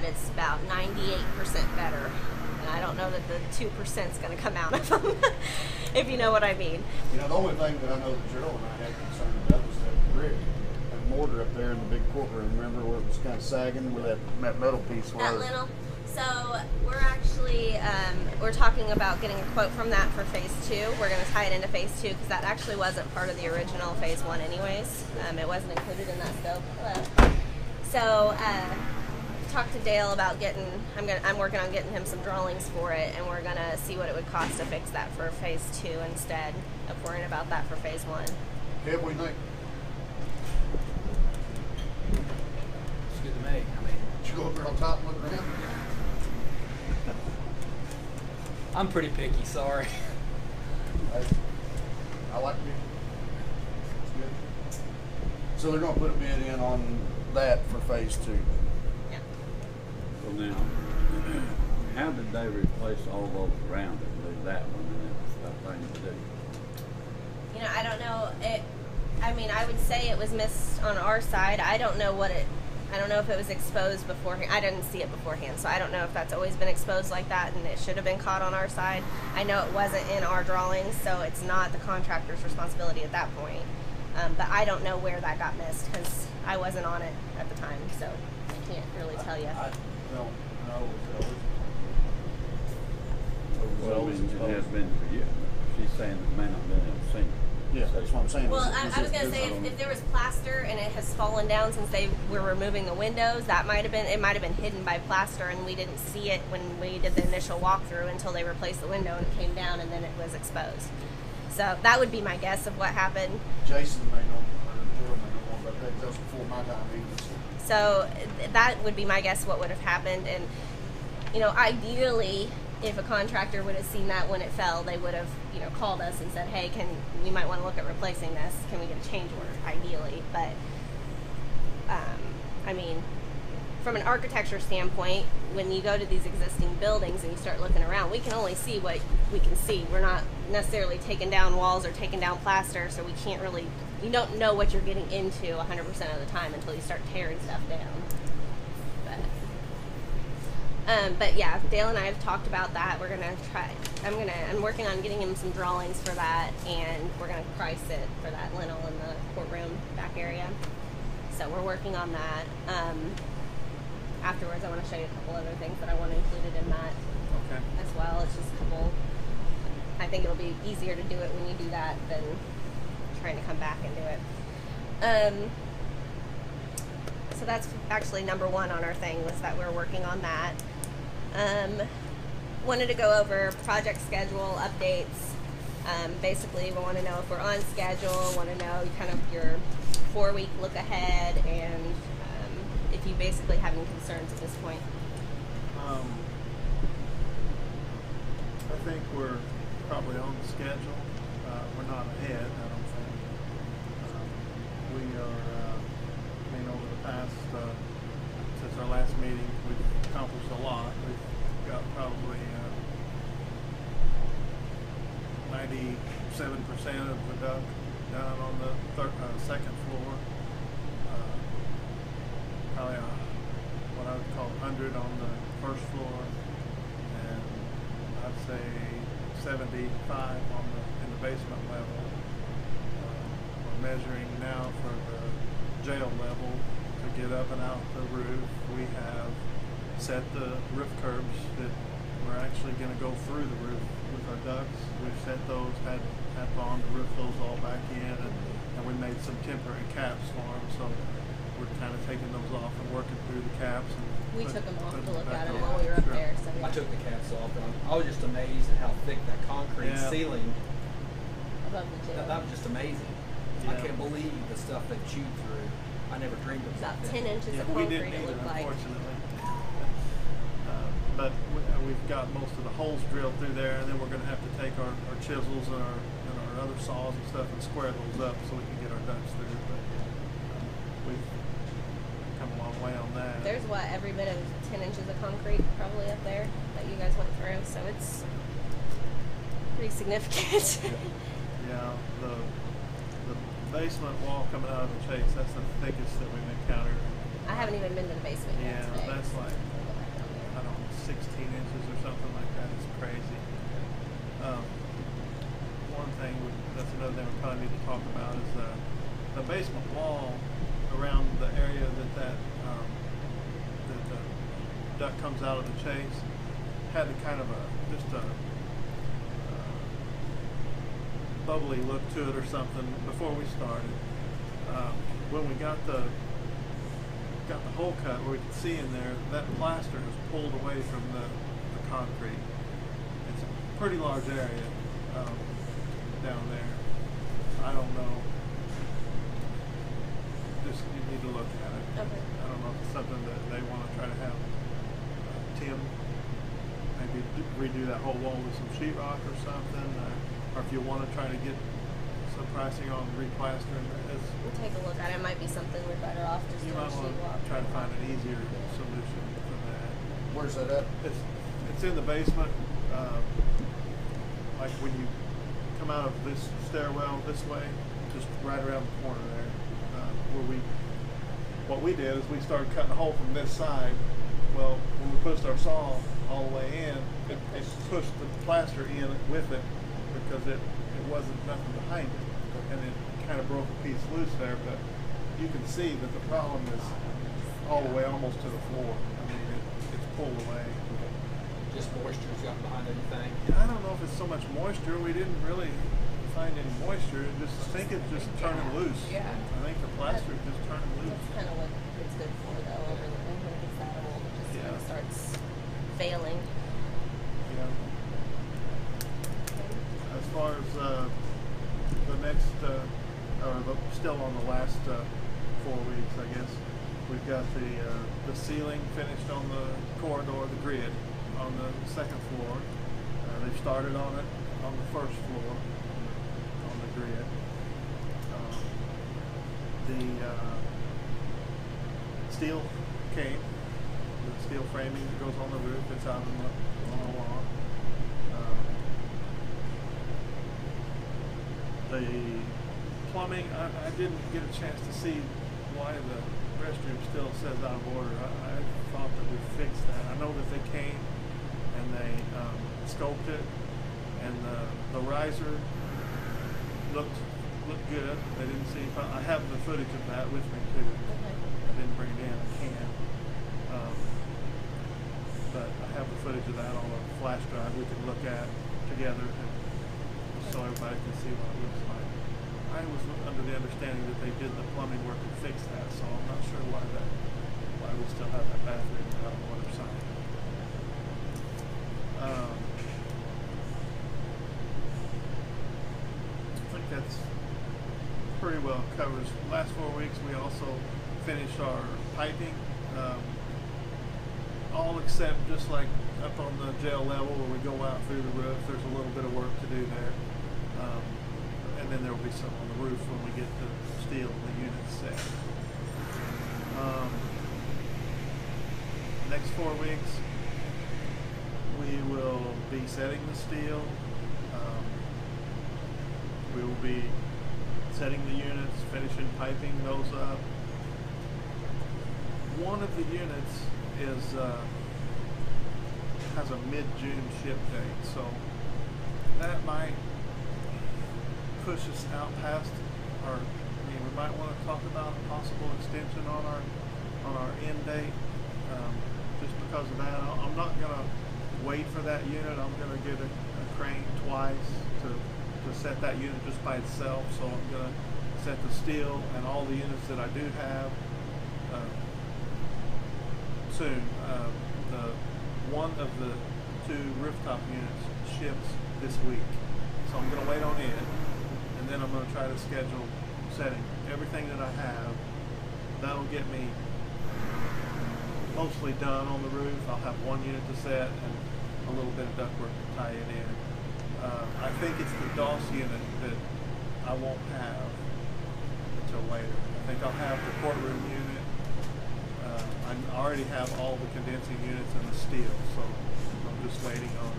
that it's about 98% better. And I don't know that the 2% is going to come out of them, if you know what I mean. You know, the only thing that I know that Gerald and I had concern about was that brick and mortar up there in the big courtroom. Remember where it was kind of sagging, where that metal piece was? That lintel. So we're actually we're talking about getting a quote from that for phase 2. We're going to tie it into phase 2 because that actually wasn't part of the original phase 1 anyways. It wasn't included in that scope. Hello. So talked to Dale about getting. I'm working on getting him some drawings for it, and we're going to see what it would cost to fix that for phase 2 instead of worrying about that for phase 1. Yeah, what do you think? It's good to me. I mean, Did you go up there on top and look around? I'm pretty picky, sorry. I like it. It's good. So they're going to put a bid in on that for phase 2. Yeah. So now, how did they replace all those around it? Leave that one and it was a thing to do? You know, I don't know. I mean, I would say it was missed on our side. I don't know if it was exposed beforehand. I didn't see it beforehand, so I don't know if that's always been exposed like that and it should have been caught on our side. I know it wasn't in our drawings, so it's not the contractor's responsibility at that point. But I don't know where that got missed because I wasn't on it at the time, so I can't really tell you. I don't know. Well, I mean, it has been for years. She's saying it may not have been ever seen. Yeah, that's what I'm saying. Well, I was going to say if there was plaster and it has fallen down since they were removing the windows, that might have been hidden by plaster, and we didn't see it when we did the initial walkthrough until they replaced the window and it came down and then it was exposed. So that would be my guess of what happened. Jason may know, or Jordan may know more about that. That was before my time either. So that would be my guess what would have happened. And, you know, ideally, if a contractor would have seen that when it fell, they would have, you know, called us and said, hey, we might want to look at replacing this. Can we get a change order, ideally? But, I mean, from an architecture standpoint, when you go to these existing buildings and you start looking around, we can only see what we can see. We're not necessarily taking down walls or taking down plaster, so we can't really, you don't know what you're getting into 100% of the time until you start tearing stuff down. But yeah, Dale and I have talked about that. We're gonna try. I'm working on getting him some drawings for that, and we're gonna price it for that lintel in the courtroom back area. So we're working on that. Afterwards, I want to show you a couple other things that I want included in that as well. It's just a couple. I think it'll be easier to do it when you do that than trying to come back and do it. So that's actually number 1 on our thing, was that we're working on that. Wanted to go over project schedule updates. Basically, we want to know if we're on schedule, want to know kind of your 4-week look ahead, and if you basically have any concerns at this point. I think we're probably on the schedule. We're not ahead, I don't think. We are, over the past, since our last meeting, we've accomplished a lot. We've got probably 97% of the duct done on the second floor. Probably what I would call 100 on the first floor, and I'd say 75 in the basement level. We're measuring now for the jail level to get up and out the roof. We have set the roof curbs that we're actually going to go through the roof with our ducts. We've set those, had Bond to roof those all back in, and we made some temporary caps for them. So we're kind of taking those off and working through the caps. And we took them off to look at them while we were up there. So I took the caps off, and I was just amazed at how thick that concrete ceiling. above the jail. That was just amazing. Yeah. I can't believe the stuff they chewed through. I never dreamed of that. About 10 inches of concrete, it looked like. Unfortunately. But we've got most of the holes drilled through there, and then we're going to have to take our chisels and our other saws and stuff and square those up so we can get our ducts through. But we've come a long way on that. There's every bit of 10 inches of concrete probably up there that you guys went through, so it's pretty significant. Yeah, the basement wall coming out of the chase, that's the thickest that we've encountered. I haven't even been to the basement yet today. That's like inches or something like that. It's crazy. One thing, that's another thing we probably need to talk about is the basement wall around the area that the duct comes out of the chase had a kind of a bubbly look to it or something before we started. When we got the hole cut where we could see in there, that plaster was pulled away from the concrete. It's a pretty large area down there. I don't know. Just you need to look at it. Okay. I don't know if it's something that they want to try to have Tim maybe redo that whole wall with some sheetrock or something, or if you want to try to get some pricing on replastering. We'll take a look at it. It might be something we're better off just You doing might want sheetrock. to try to find an easier solution for that. Where's that at? It's in the basement. Like when you come out of this stairwell this way, just right around the corner there, what we did is we started cutting a hole from this side. Well, when we pushed our saw all the way in, it pushed the plaster in with it because it wasn't nothing behind it, and it kind of broke a piece loose there. But you can see that the problem is all the way almost to the floor. I mean, it's pulled away. Just moisture's got behind everything. I don't know if it's so much moisture. We didn't really find any moisture. I think it's just turning loose. Yeah. I think the plaster is just turning loose. That's kind of what it's good for, though. Over the when it gets that old, it just kind of starts failing. Yeah. As far as the next, still on the last 4 weeks, I guess, we've got the ceiling finished on the corridor, the grid, on the second floor. They've started on it on the first floor, on the grid. The steel came, the steel framing that goes on the roof, it's out on the lawn. The plumbing, I didn't get a chance to see why the restroom still says out of order. I thought that we fixed that. I know that they came and they scoped it, and the riser looked good. They didn't see. I have the footage of that with me too. Okay. I didn't bring it in. I can. But I have the footage of that on a flash drive we could look at together, so everybody can see what it looks like. I was under the understanding that they did the plumbing work and fixed that, so I'm not sure why we still have that bathroom out on the other side. I think that's pretty well covers. Last 4 weeks we also finished our piping, all except just like up on the jail level where we go out through the roof. There's a little bit of work to do there. And then there will be some on the roof when we get the steel and the units set. Next 4 weeks, we will be setting the steel. We will be setting the units, finishing piping those up. One of the units has a mid-June ship date, so that might push us out past our. We might want to talk about a possible extension on our end date, just because of that. I'm not going to wait for that unit. I'm going to get a crane twice to set that unit just by itself. So I'm going to set the steel and all the units that I do have soon. One of the 2 rooftop units ships this week, so I'm going to wait on it. And then I'm going to try to schedule setting everything that I have. That'll get me mostly done on the roof. I'll have 1 unit to set and a little bit of ductwork to tie it in. I think it's the DOS unit that I won't have until later. I think I'll have the courtroom unit. I already have all the condensing units and the steel, so I'm just waiting on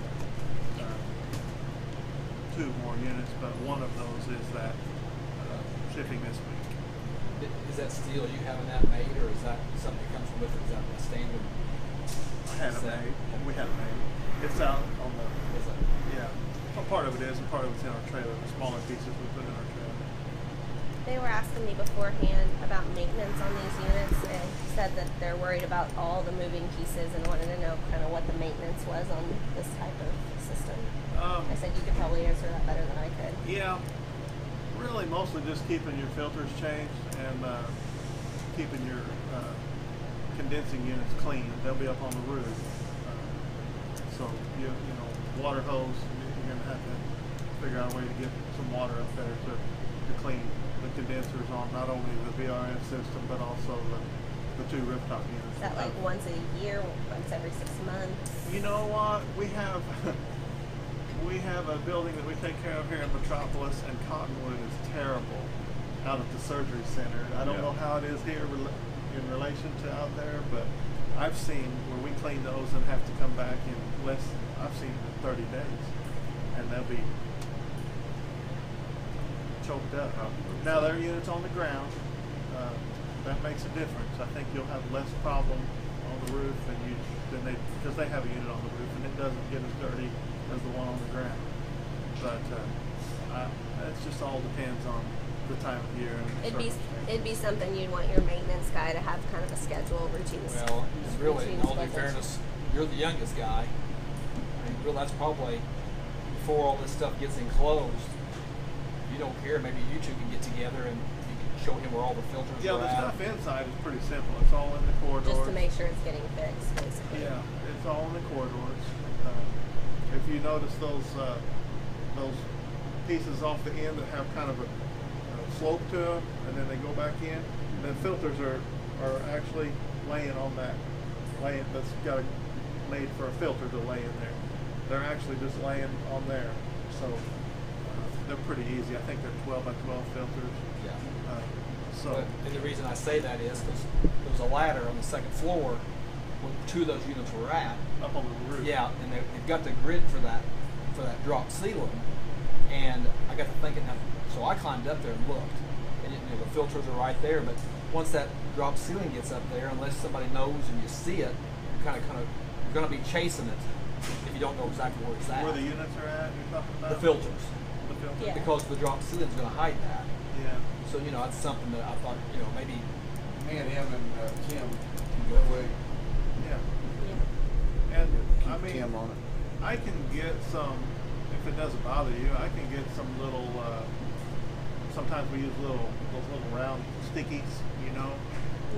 2 more units, but one of those is that shipping this week. Is that steel you having that made, or is that something that comes with it? Is that a standard? I had it made. We had it made. It's out on the, Is it? yeah. Well, part of it is, and part of it's in our trailer. The smaller pieces we put in our trailer. They were asking me beforehand about maintenance on these units. They said that they're worried about all the moving pieces and wanted to know kind of what the maintenance was on this type of system. I said you could probably answer that better than I could. Yeah, really mostly just keeping your filters changed and keeping your condensing units clean. They'll be up on the roof. So you know, water hose, you're gonna have to figure out a way to get some water up there to clean the condensers on not only the VRF system but also the two rooftop units. Is that like once a year, once every 6 months? You know what? We have a building that we take care of here in Metropolis, and Cottonwood is terrible out at the surgery center. I don't know how it is here in relation to out there, but I've seen where we clean those and have to come back in I've seen it in 30 days, and they'll be choked up. Now their unit's on the ground. That makes a difference. I think you'll have less problem on the roof because they have a unit on the roof and it doesn't get as dirty as the one on the ground. But it just all depends on the time of year. And It'd be something you'd want your maintenance guy to have kind of a schedule, routines. Well, it's really, in all due schedules. fairness, you're the youngest guy. I mean, really, that's probably before all this stuff gets enclosed. If you don't care, maybe you two can get together and you can show him where all the filters yeah, are the at. stuff inside is pretty simple. It's all in the corridors. Just to make sure it's getting fixed, basically. Yeah, it's all in the corridors. If you notice those pieces off the end that have kind of a slope to them, and then they go back in, the filters are actually laying on that that's got made for a filter to lay in there. They're actually just laying on there, so they're pretty easy. I think they're 12 by 12 filters. Yeah. And the reason I say that is because there was a ladder on the second floor where two of those units were at. up on the roof. Yeah, and they've got the grid for that drop ceiling, and I got to thinking, so I climbed up there and looked, and the filters are right there. But once that drop ceiling gets up there, unless somebody knows and you see it, you're kind of you're going to be chasing it if you don't know exactly where it's at. Where the units are at, you're talking about? The filters, The filters. Yeah. because the drop ceiling is going to hide that. Yeah. So that's something that I thought maybe Me and him and Tim can go away. Yeah. Yeah. And Keep I mean, Tim on it. I can get some, if it doesn't bother you, I can get some little, sometimes we use those little round stickies, And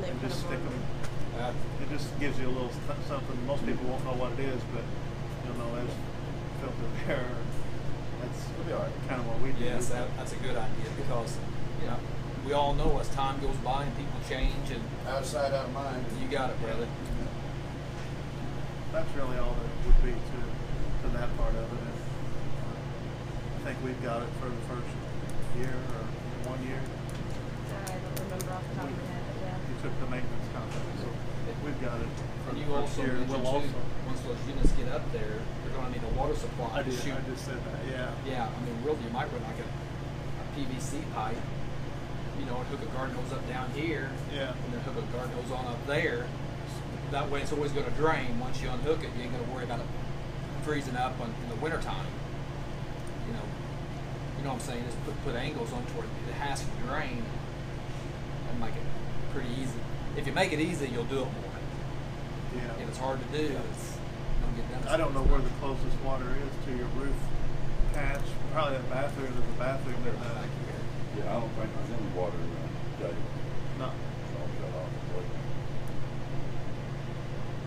they and put just stick on. them. It just gives you a little something. Most people won't know what it is, but you'll know there's filter there. That's kind of what we do. Yes, that's a good idea because we all know as time goes by and people change, and out of sight, out of mind. you got it, brother. That's really all that would be to that part of it. And, I think we've got it for the first year or 1 year. I don't remember off the top of my head, but yeah. You took the maintenance contract, so we've got it for And the you first also year. mentioned too, once those units get up there, you're going to need a water supply I to just shoot. said that. Yeah. Yeah, I mean, really, you might run like a PVC pipe, and hook a garden hose up down here, Yeah. and then hook a garden hose on up there. That way, it's always going to drain. Once you unhook it, you ain't going to worry about it freezing up in the wintertime. You know what I'm saying? Just put angles on toward it has to drain and make it pretty easy. If you make it easy, you'll do it more. Yeah. If it's hard to do, it's don't get done. I don't know where the closest water is to your roof patch. Probably that bathroom. There's a bathroom in the back here. Yeah, I don't think there's any water in the jail. no. So I'll shut off the plate.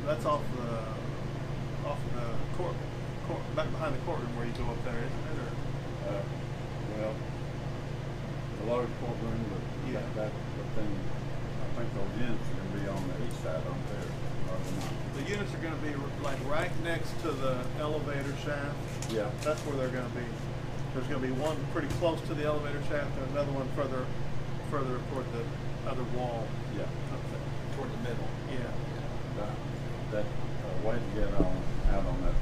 That's off the court back behind the courtroom where you go up there, isn't it? Or Well, the large courtroom, but Yeah. that thing, I think those units are going to be on the east side on there, are they not? the units are going to be like right next to the elevator shaft. Yeah. That's where they're going to be. There's going to be one pretty close to the elevator shaft and another one further toward the other wall. Yeah. Up there. Toward the middle. Yeah. That way to get out on that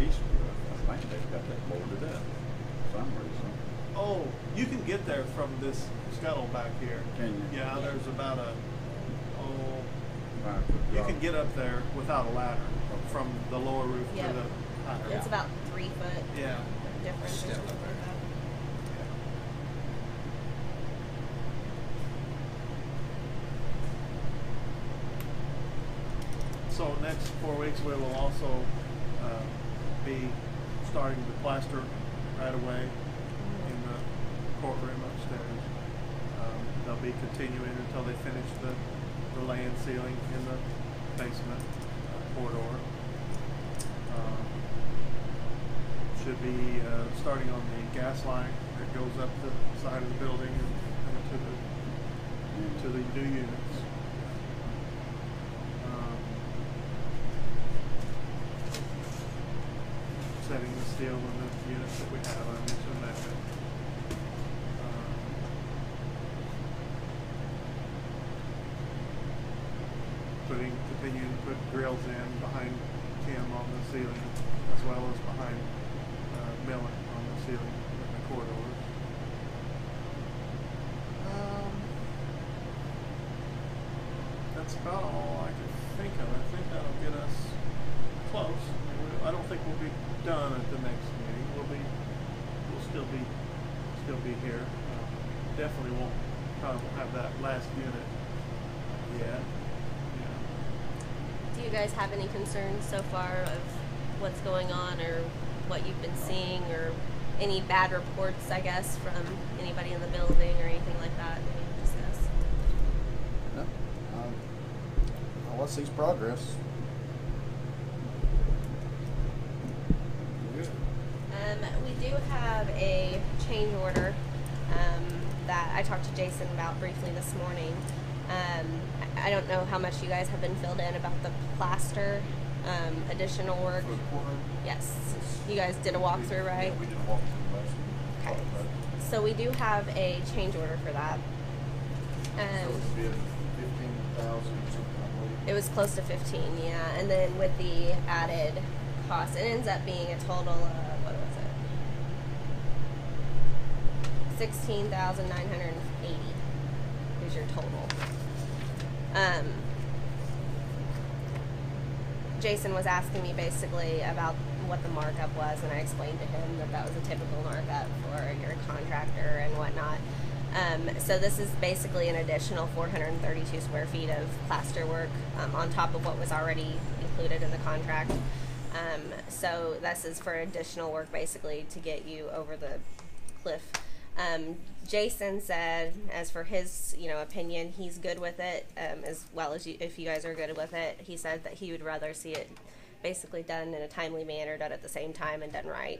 east roof, I think they've got that boarded up for some reason. Oh, you can get there from this scuttle back here. Can you? Yeah, there's about Right, you can get up there without a ladder from the lower roof Yeah. to the higher. It's about 3 foot Yeah. difference or Step something up like that. So next 4 weeks we will also be starting to plaster right away in the courtroom upstairs. They'll be continuing until they finish the lay and ceiling in the basement corridor. Should be starting on the gas line that goes up the side of the building and to the new units. Setting the steel in the units that we have, I mentioned that. Continuing to put grills in behind Tim on the ceiling, as well as behind Millen on the ceiling in the corridors. That's about all I can think of. I think that'll get us close. I don't think we'll be done at the next meeting. We'll still be here. Definitely won't have that last unit yet. Do you guys have any concerns so far of what's going on or what you've been seeing or any bad reports, I guess, from anybody in the building or anything like that we can discuss? No. All I see is progress. Good. We do have a change order that I talked to Jason about briefly this morning. I don't know how much you guys have been filled in about the plaster additional work. For the courtroom? Yes. You guys did a walkthrough, right? Yeah, we did a walkthrough last week. Okay. So we do have a change order for that. So it's been 15,000 or something, I believe. It was close to 15, yeah. And then with the added cost, it ends up being a total of, what was it? $16,980 is your total. Jason was asking me basically about what the markup was, and I explained to him that was a typical markup for your contractor and whatnot. So this is basically an additional 432 square feet of plaster work on top of what was already included in the contract. So this is for additional work basically to get you over the cliff. Jason said, as for his, opinion, he's good with it, as well as if you guys are good with it. He said that he would rather see it basically done in a timely manner, done at the same time, and done right.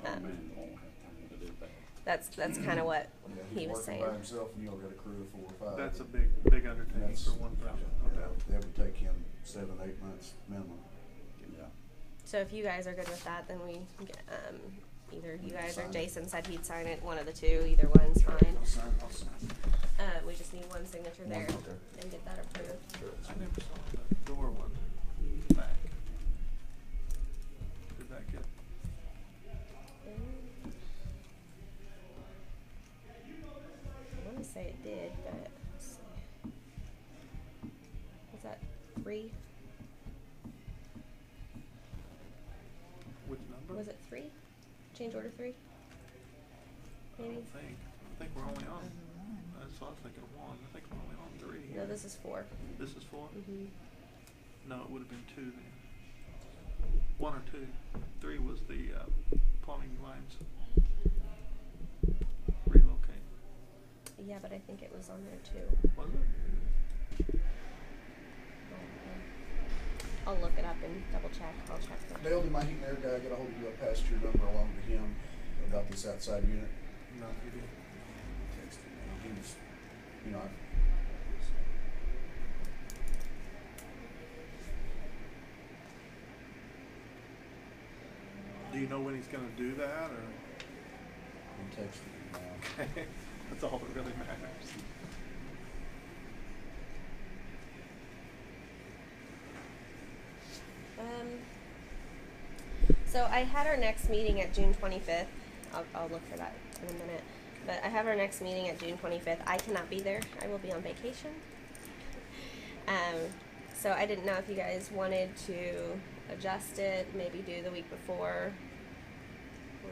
Man won't have time to do that. That's kind of what Yeah, he he's was working saying. by himself, and you'll get a crew of 4 or 5. That's a big undertaking That's- for one person. No doubt. That would take him 7-8 months minimum. Yeah. So if you guys are good with that, then we get, either you guys or Jason said he'd sign it. One of the two, either one's fine. I'll sign. We just need one signature there Okay. and get that approved. Sure. I never saw the door one back. Did that get? I want to say it did, but let's see. Was that 3? Which number? Was it 3? Change order 3? I Maybe? don't think. I think we're only on. That's what I was thinking of 1. I think we're only on 3. No, this is 4. This is 4? Mm-hmm. No, it would have been 2 then. 1 or 2. 3 was the plumbing lines relocate. Yeah, but I think it was on there too. Was it? I'll look it up and double check. I'll check that. Dale, did my heat and air guy get a hold of you? I passed your number along to him about this outside unit. No, you didn't. Texted me. He was, Do you know when he's going to do that, or? he texted me now. That's all that really matters. So I had our next meeting at June 25th. I'll look for that in a minute. But I have our next meeting at June 25th. I cannot be there. I will be on vacation. So I didn't know if you guys wanted to adjust it, maybe do the week before, or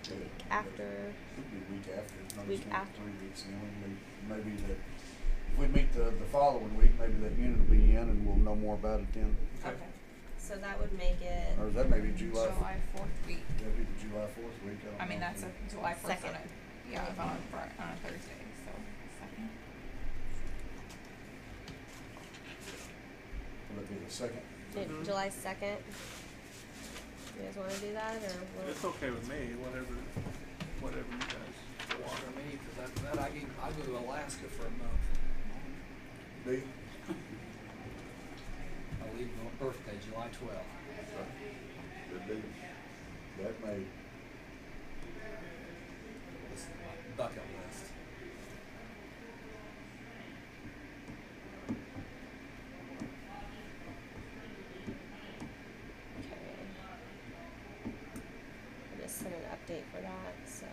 the week after. It'd be week after. Not Week just meet after. 3 weeks in. Maybe that if we meet the following week, maybe that unit will be in, and we'll know more about it then. Okay. So that would make it. Or is that maybe July? July 4th week. That'd be the July 4th week. I mean, that's a July 1st Second. on a, yeah, it's on a Thursday, so second. Would that be the second? Maybe July 2nd. You guys want to do that, or we'll, It's okay with me, whatever you guys want. For me, because after that I go to Alaska for a month. D? I leave on birthday, July 12th. Good deal. That may. This is my bucket list. okay. I just sent an update for that, so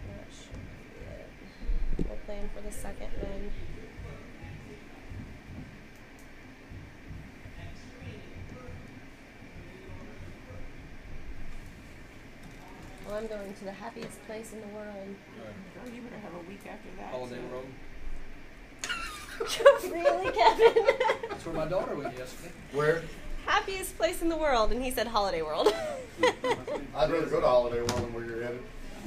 that should be it. We'll plan for the second then. Well, I'm going to the happiest place in the world. Girl, you better have a week after that. Holiday too. Road. Really, Kevin? That's where my daughter went yesterday. Where? Happiest place in the world, and he said Holiday World. I'd rather go to Holiday World than where you're headed.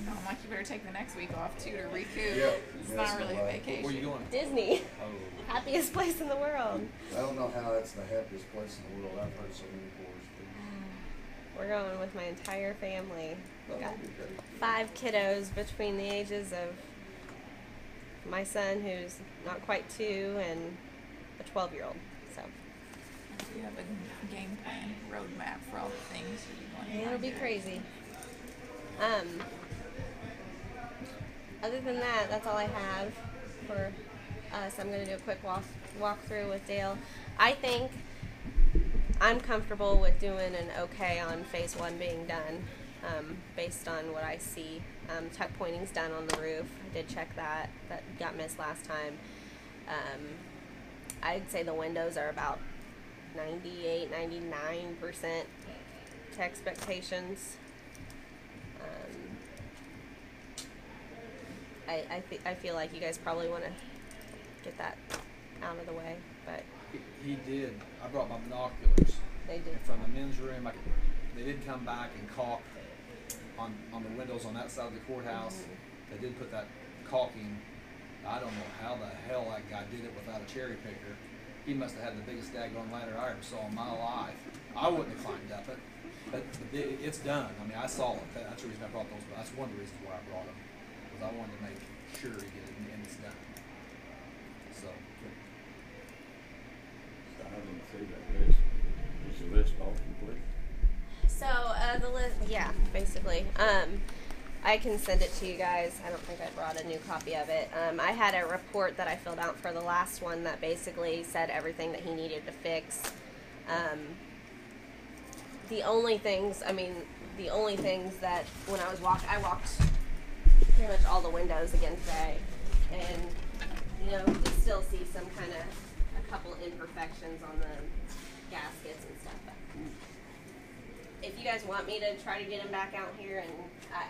No, I'm like, you better take the next week off too to recoup. Yeah. It's Yeah, not it's really not a bad. vacation. Where you going? Disney. Oh. Happiest place in the world. I don't know how that's the happiest place in the world. I've heard so many horror stories. We're going with my entire family. We got That would be great. 5 kiddos between the ages of my son, who's not quite 2, and a 12-year-old. So You have a game plan, roadmap for all the things that you want. it'll be crazy. Other than that, that's all I have for us. I'm going to do a quick walk through with Dale. I think I'm comfortable with doing an okay on phase 1 being done, based on what I see. Tuck pointing's done on the roof. I did check that. That got missed last time. I'd say the windows are about 98, 99% to expectations. I feel like you guys probably want to get that out of the way, but He did. I brought my binoculars. they did. From the men's room, they did come back and caulk on the windows on that side of the courthouse. They did put that caulking. I don't know how the hell that guy did it without a cherry picker. He must have had the biggest daggone ladder I ever saw in my life. I wouldn't have climbed up it, but it's done. I mean, I saw it. That's the reason I brought those. That's one of the reasons why I brought them, because I wanted to make sure to get it and it's done. So. I didn't see that list. Is the list all complete? So the list, yeah, basically. I can send it to you guys. I don't think I brought a new copy of it. I had a report that I filled out for the last one that basically said everything that he needed to fix. The only things that when I walked pretty much all the windows again today, and you know, you still see some kind of a couple imperfections on the gaskets and stuff. But if you guys want me to try to get him back out here, and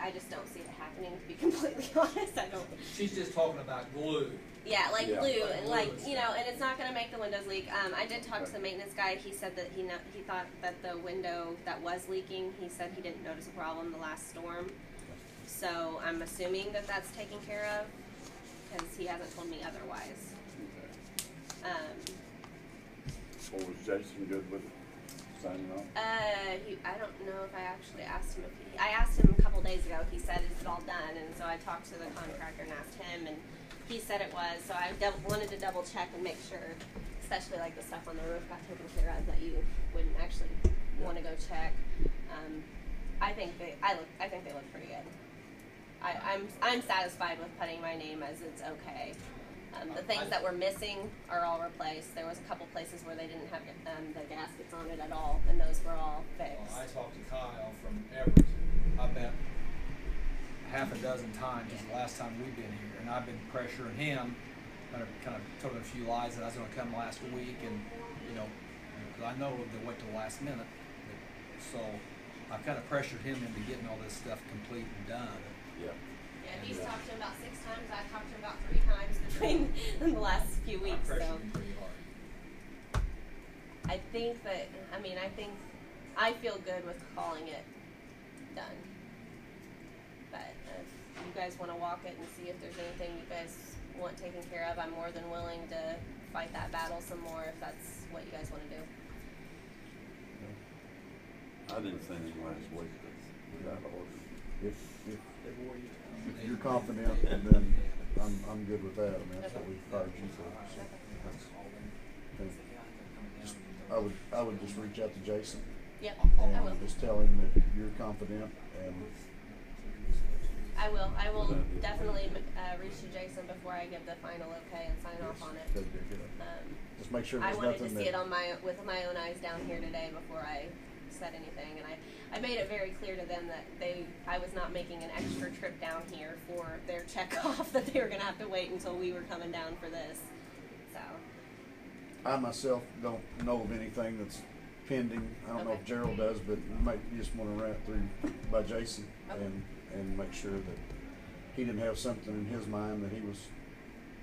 I just don't see it happening, to be completely honest. I don't. She's just talking about glue. Yeah, like Yeah. glue, Like and glue like and you know, and it's not going to make the windows leak. I did talk to the maintenance guy. He said that he thought that the window that was leaking. He said he didn't notice a problem the last storm. So I'm assuming that that's taken care of, because he hasn't told me otherwise. Or was Jason good with it? Signing off? I don't know if I actually asked him. I asked him a couple days ago. He said, "Is it all done?" And so I talked to the contractor and asked him, and he said it was. So I wanted to double check and make sure, especially like the stuff on the roof got taken care of, that you wouldn't actually want to go check. I think they look pretty good. I'm satisfied with putting my name as it's okay. The things that were missing are all replaced. There was a couple places where they didn't have the gaskets on it at all, and those were all fixed. Well, I talked to Kyle from Everett. I bet half a dozen times since the last time we've been here, and I've been pressuring him kind of told him a few lies that I was going to come last week, and because I know they'll wait till the last minute. So I've kind of pressured him into getting all this stuff complete and done. Yeah. Yeah, he's talked to him about 6 times. I've talked to him about 3 times between the last few weeks. I pressured So him pretty hard. I think I feel good with calling it done. But if you guys want to walk it and see if there's anything you guys want taken care of, I'm more than willing to fight that battle some more if that's what you guys want to do. I didn't send him last week without order. If you're confident, and then I'm good with that. I mean, that's what we hired you for. I would just reach out to Jason. Yep, And I will. just tell him that you're confident, and I will. I will definitely reach to Jason before I give the final okay and sign off on it. Just make sure I there's wanted nothing to see that, it with my own eyes down here today before I said anything, and I made it very clear to them that I was not making an extra trip down here for their checkoff, that they were going to have to wait until we were coming down for this. So I myself don't know of anything that's pending. I don't know if Gerald does, but you just want to run it through by Jason and make sure that he didn't have something in his mind that he was.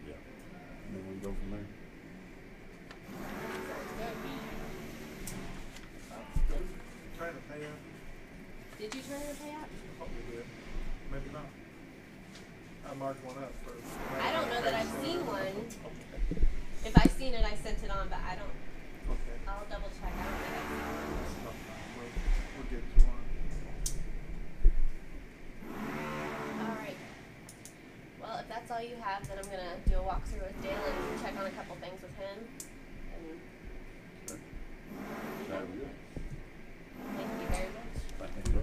Yeah. And then we can go from there. Trying to pay up. did you turn your pay out? Probably did. Maybe not. I marked one up for. I don't know that I've seen one. If I've seen it, I sent it on, but I don't. Okay. I'll double check. I don't think I've seen one. We'll get you one. All right. Well, if that's all you have, then I'm gonna do a walkthrough with Dale and check on a couple things with him. And Sounds good. thank you very much. Thank you.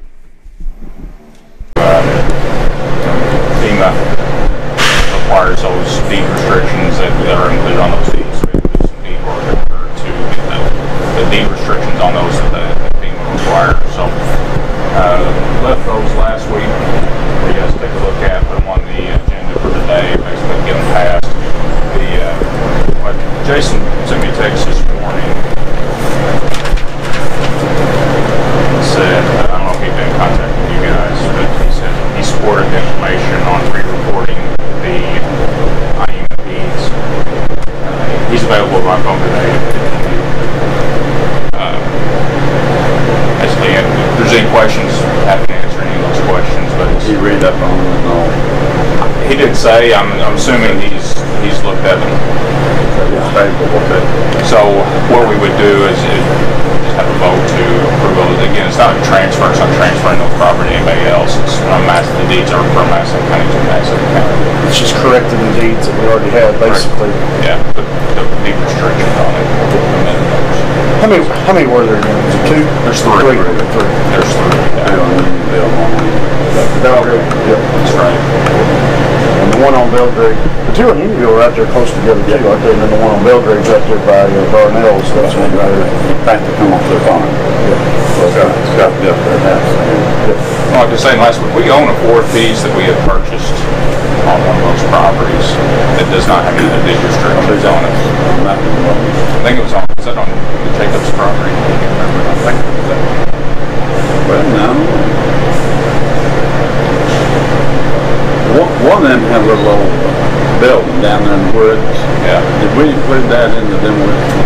FEMA requires those deed restrictions that are included on those deeds. So we have to do some deed work to get the deed restrictions on those that FEMA requires. So left those last week for you guys to take a look at, put them on the agenda for today, basically get them passed. Jason sent me a text this morning. Said, I don't know if he's been in contact with you guys, but he said he supported the information on re-reporting the IUMA deeds. He's available by phone today. Basically, if there's any questions, happy to answer any of those questions. But He read up on it? No. he did say, I'm assuming he's looked at them. So what we would do is just have a vote to approve it. Again, it's not a transfer. It's not transferring the property to anybody else. It's the deeds are from Madison County to Madison County. It's just correcting the deeds that we already have, basically. Yeah, the deed restrictions on it. How many were there again? Was it 2? There's 3. Three. There's 3. Belgrade. Yep. That's right. And the one on Belgrade, the 2 in Unionville are right there close together too, aren't they? And then the one on Belgrade's right there by Darnell's. That's one right there. Back to come off the farm. It's got to be up there now. Like I was saying last week, we own a 4th piece that we have purchased on one of those properties that does not have any of the deed restrictions on it. I think it was on Jacob's property. I can't remember. I think it was that. Well, no. One of them had a little old building down there in the woods. Yeah. Did we include that in the demolition?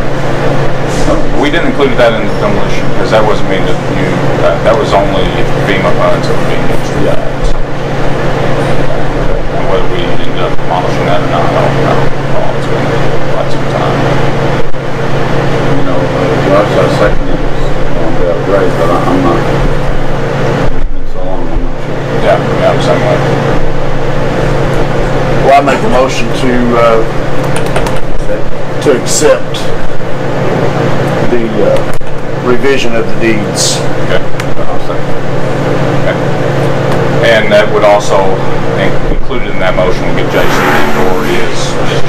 We didn't include that in the demolition because that wasn't being that was only FEMA funds that were being used for that. And whether we ended up demolishing that or not, I don't know. It's been quite some time. You know, Josh, I second it on the grade, but I'm not. It's been so long, I'm not sure. Yeah, I'm saying that. Well, I make a motion to accept the revision of the deeds. Okay. I'll second. Okay. And that would also, included in that motion, would give Jason the authority as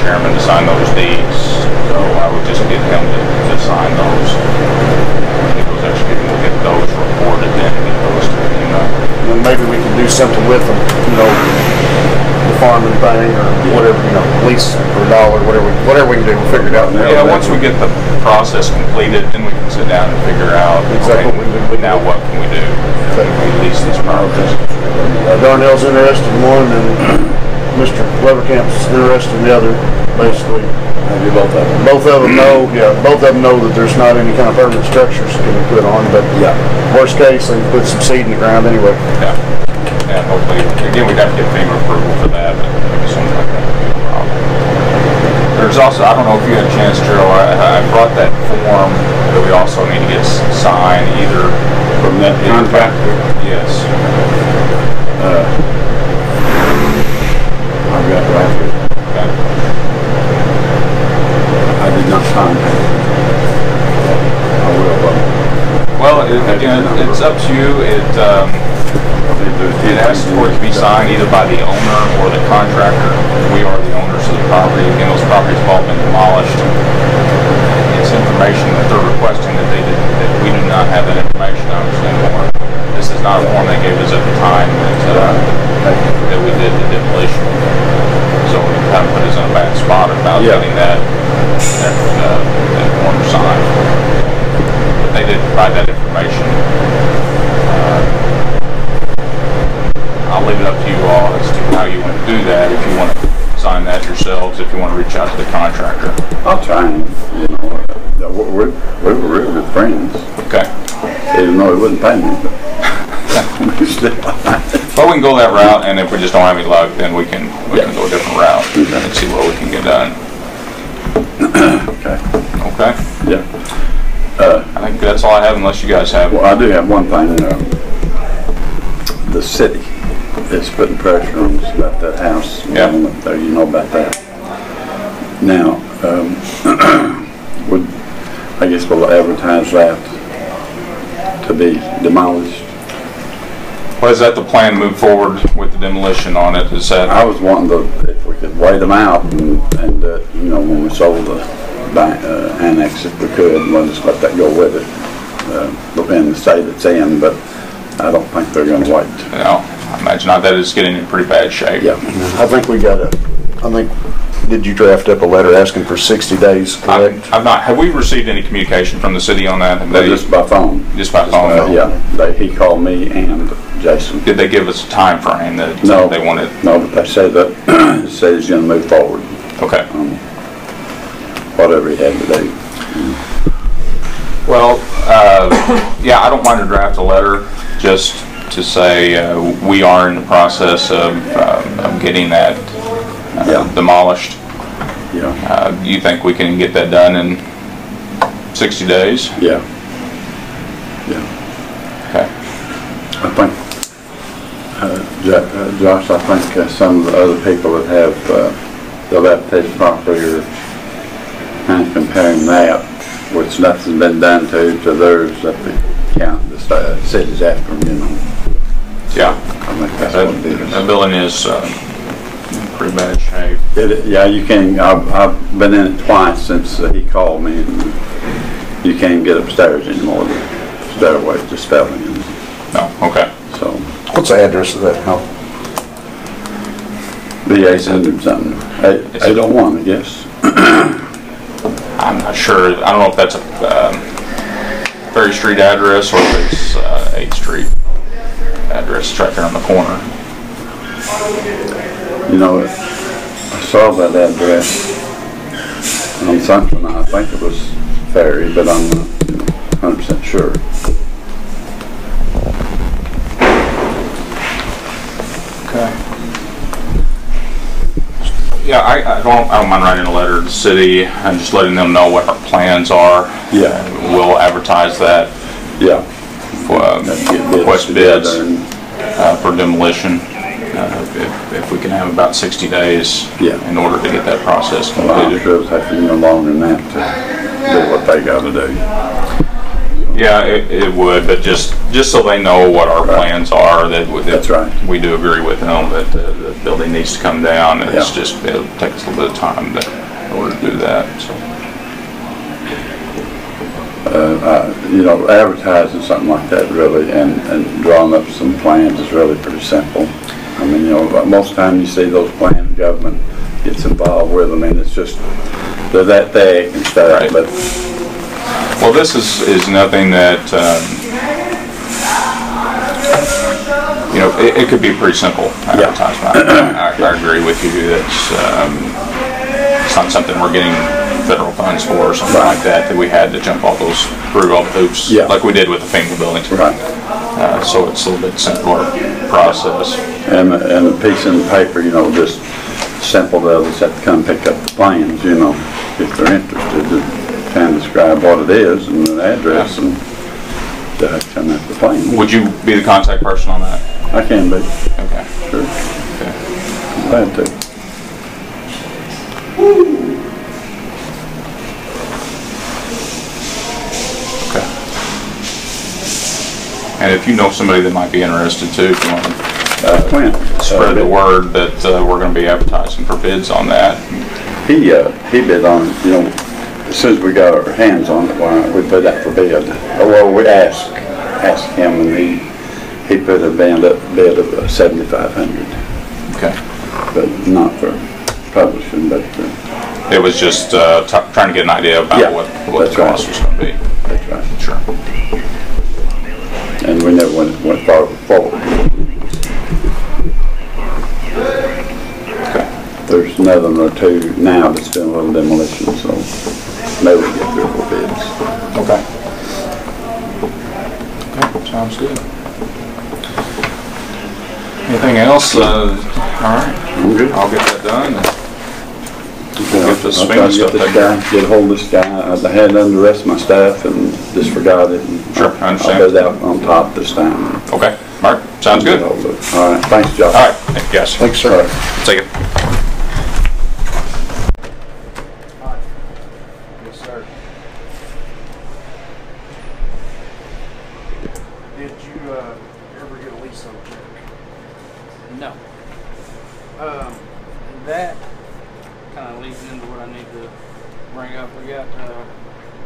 chairman to sign those deeds. So I would just get him to sign those. He was actually going to get those reported then and get those to then maybe we can do something with them, you know, the farming thing or whatever, you know, lease for $1, whatever we can do, we'll figure it out. Yeah, once we get the process completed, then we can sit down and figure out Exactly what we do. now what can we do to lease these properties. Darnell's interested in one, and Mr. Levercamp's interested in the other, basically. Maybe both of them. Both of them know, both of them know that there's not any kind of permanent structures to be put on, but worst case, they can put some seed in the ground anyway. Yeah. And hopefully, again, we'd have to get FEMA approval for that, but maybe something like that would be a problem. There's also, I don't know if you had a chance, Gerald, I brought that form that we also need to get signed either From that contractor? Yes. I've got it right here. Okay. I did not contact him. I will, Well, again, it's up to you. It has for it to be signed either by the owner or the contractor. We are the owners of the property. Again, those properties have all been demolished. It's information that they're requesting that we do not have that information on us anymore. This is not a form they gave us at the time that we did the demolition. So it kind of put us in a bad spot about getting that form signed. But they did provide that information. I'll leave it up to you all as to how you want to do that. If you want to sign that yourselves, if you want to reach out to the contractor. I'll try and, you know, we were really good friends. Okay. Even though he wouldn't pay me, but Well, we can go that route, and if we just don't have any luck, then we can go a different route and see what we can get done. Okay. Okay. Yeah. I think that's all I have, unless you guys have. Well, I do have one thing. The city is putting pressure on us about that house. Yeah. Up there, you know about that. Now, I guess we'll advertise that to be demolished. Well, is that the plan? Move forward with the demolition on it? Is that? I was wanting to, if we could wait them out and you know, when we sold the annex, if we could, we'll just let that go with it, in the state it's in, but I don't think they're going to wait. No, I imagine not. That is getting in pretty bad shape. Yeah. I think did you draft up a letter asking for 60 days, correct? I've not. Have we received any communication from the city on that? Just by phone. Just by phone? Yeah. He called me and Jason. Did they give us a time frame that they wanted? No, but they said that said he's going to move forward. Okay. Whatever he had to do. Well, yeah, I don't mind to draft a letter just to say we are in the process of getting that demolished. Yeah. You think we can get that done in 60 days? Yeah. Yeah. Okay. I think, Josh, I think some of the other people that have dilapidated property are kind of comparing that, which nothing's been done to theirs that the county, the city's after them, you know. Yeah. I think that's what it is. That building is in pretty bad shape. Yeah, you can. I've been in it twice since he called me, and you can't get upstairs anymore. The stairway's just failing. No, okay. So. What's the address of that house? B800 something. 801, I guess. I'm not sure. I don't know if that's a Ferry Street address or if it's 8th Street address. It's right there on the corner. You know, I saw that address on something. I think it was Ferry, but I'm not 100% sure. Okay. Yeah, I don't mind writing a letter to the city and just letting them know what our plans are. Yeah. We'll advertise that. Yeah. Request bids for demolition. If we can have about 60 days in order to get that process completed. Well, I'm sure it'll take them no longer than that to do what they got to do. Yeah, it would, but just so they know what our plans are, that's right. We do agree with them that the building needs to come down, and it'll take us a little bit of time in order to do that. So. you know, advertising something like that really, and drawing up some plans is really pretty simple. I mean, you know, most time you see those plans, government gets involved with them, and it's just, they're that thick and stuff. Right. But well, this is nothing that, you know, it could be a pretty simple advertisement. I agree with you. It's not something we're getting federal funds for or something like that we had to jump through all the hoops like we did with the FEMA buildings. Right. So it's a little bit simpler process. And a piece in the paper, you know, just simple, they'll just have to come pick up the plans, you know, if they're interested, to kind of describe what it is and the address, and come up the plans. Would you be the contact person on that? I can be. Okay. Sure. Okay. Glad to. Okay. And if you know somebody that might be interested too, if you want to spread the word that we're going to be advertising for bids on that. He bid on it, you know, as soon as we got our hands on it, why not we put that for bid. Well, we asked him, and he put a bid of $7,500. Okay. But not for publishing, but it was just trying to get an idea about what the cost was going to be. That's right. Sure. And we never went forward. Okay. There's another one or two now that's doing a little demolition, so maybe we'll get 3 or 4 bids. Okay. Okay, sounds good. Anything else? All right. I'm good. I'll get that done. We'll get this I'll try to stuff taken care of. get hold of this guy. I had done the rest of my stuff and just forgot it. And Sure, I understand. I'll put it out on top this time. Okay. All right. Sounds good. All right. Thanks, Josh. right. Thank you, guys. Thanks, sir. Take it. Yes, sir. Did you ever get a lease on a check? No. And that kind of leads into what I need to bring up. We got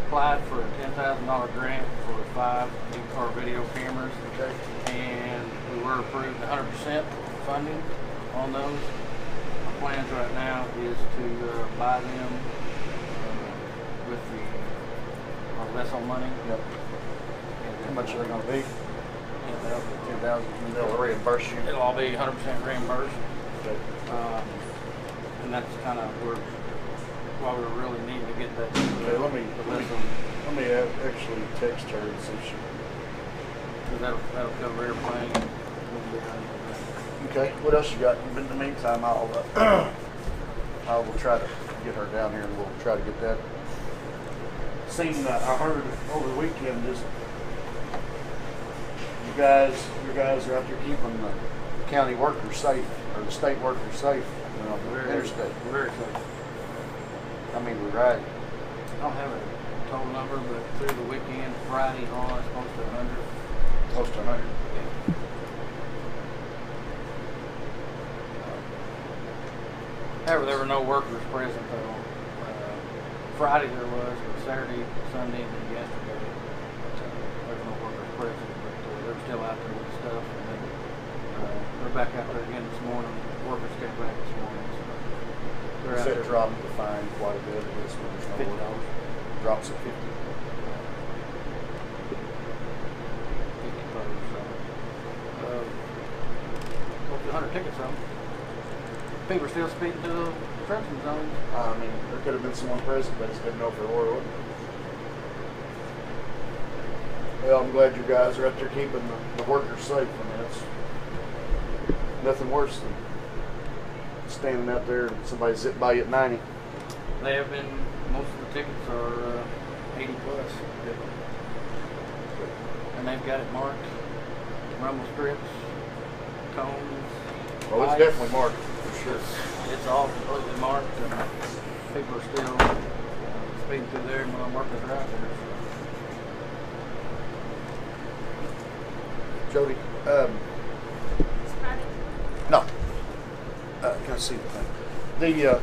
applied for a $10,000 grant for 5 in-car video cameras. Okay. And we were approved 100% funding on those. Our plans right now is to buy them with our vessel money. Yep. How much are they going to be? 10,000. They'll reimburse you. It'll all be 100% reimbursed. Okay. And that's kind of why we were really needing to get that. Okay, let me actually text her and see if she. That'll cover airplane. Okay, what else you got? In the meantime, I will try to get her down here, and we'll try to get that. I heard over the weekend, just you guys are out there keeping the county workers safe, or the state workers safe on the interstate. Very safe. I mean, we're right. I don't have a total number, but through the weekend, Friday on, it's close to 100. Close to 100. However, there were no workers present though. Friday there was, but Saturday, Sunday, and yesterday, there were no workers present, but they're still out there with stuff. And then, they're back out there again this morning. Workers came back this morning. So they're out It there. dropped the fine quite a bit of this when there's no work. $50. Drops at 50. 50 bucks. So, close to 100 tickets on. People are still speeding to the construction zones. I mean, there could have been someone present, but just didn't know if there were. Well, I'm glad you guys are out there keeping the workers safe. I mean, it's nothing worse than standing out there and somebody zip by you at 90. They have been, most of the tickets are 80 plus. And they've got it marked. Rumble strips, cones. Oh, it's lights. definitely marked, for sure. It's all completely marked, and people are still speeding through there, and when workers are out there. Jody, no. Can I see the thing? The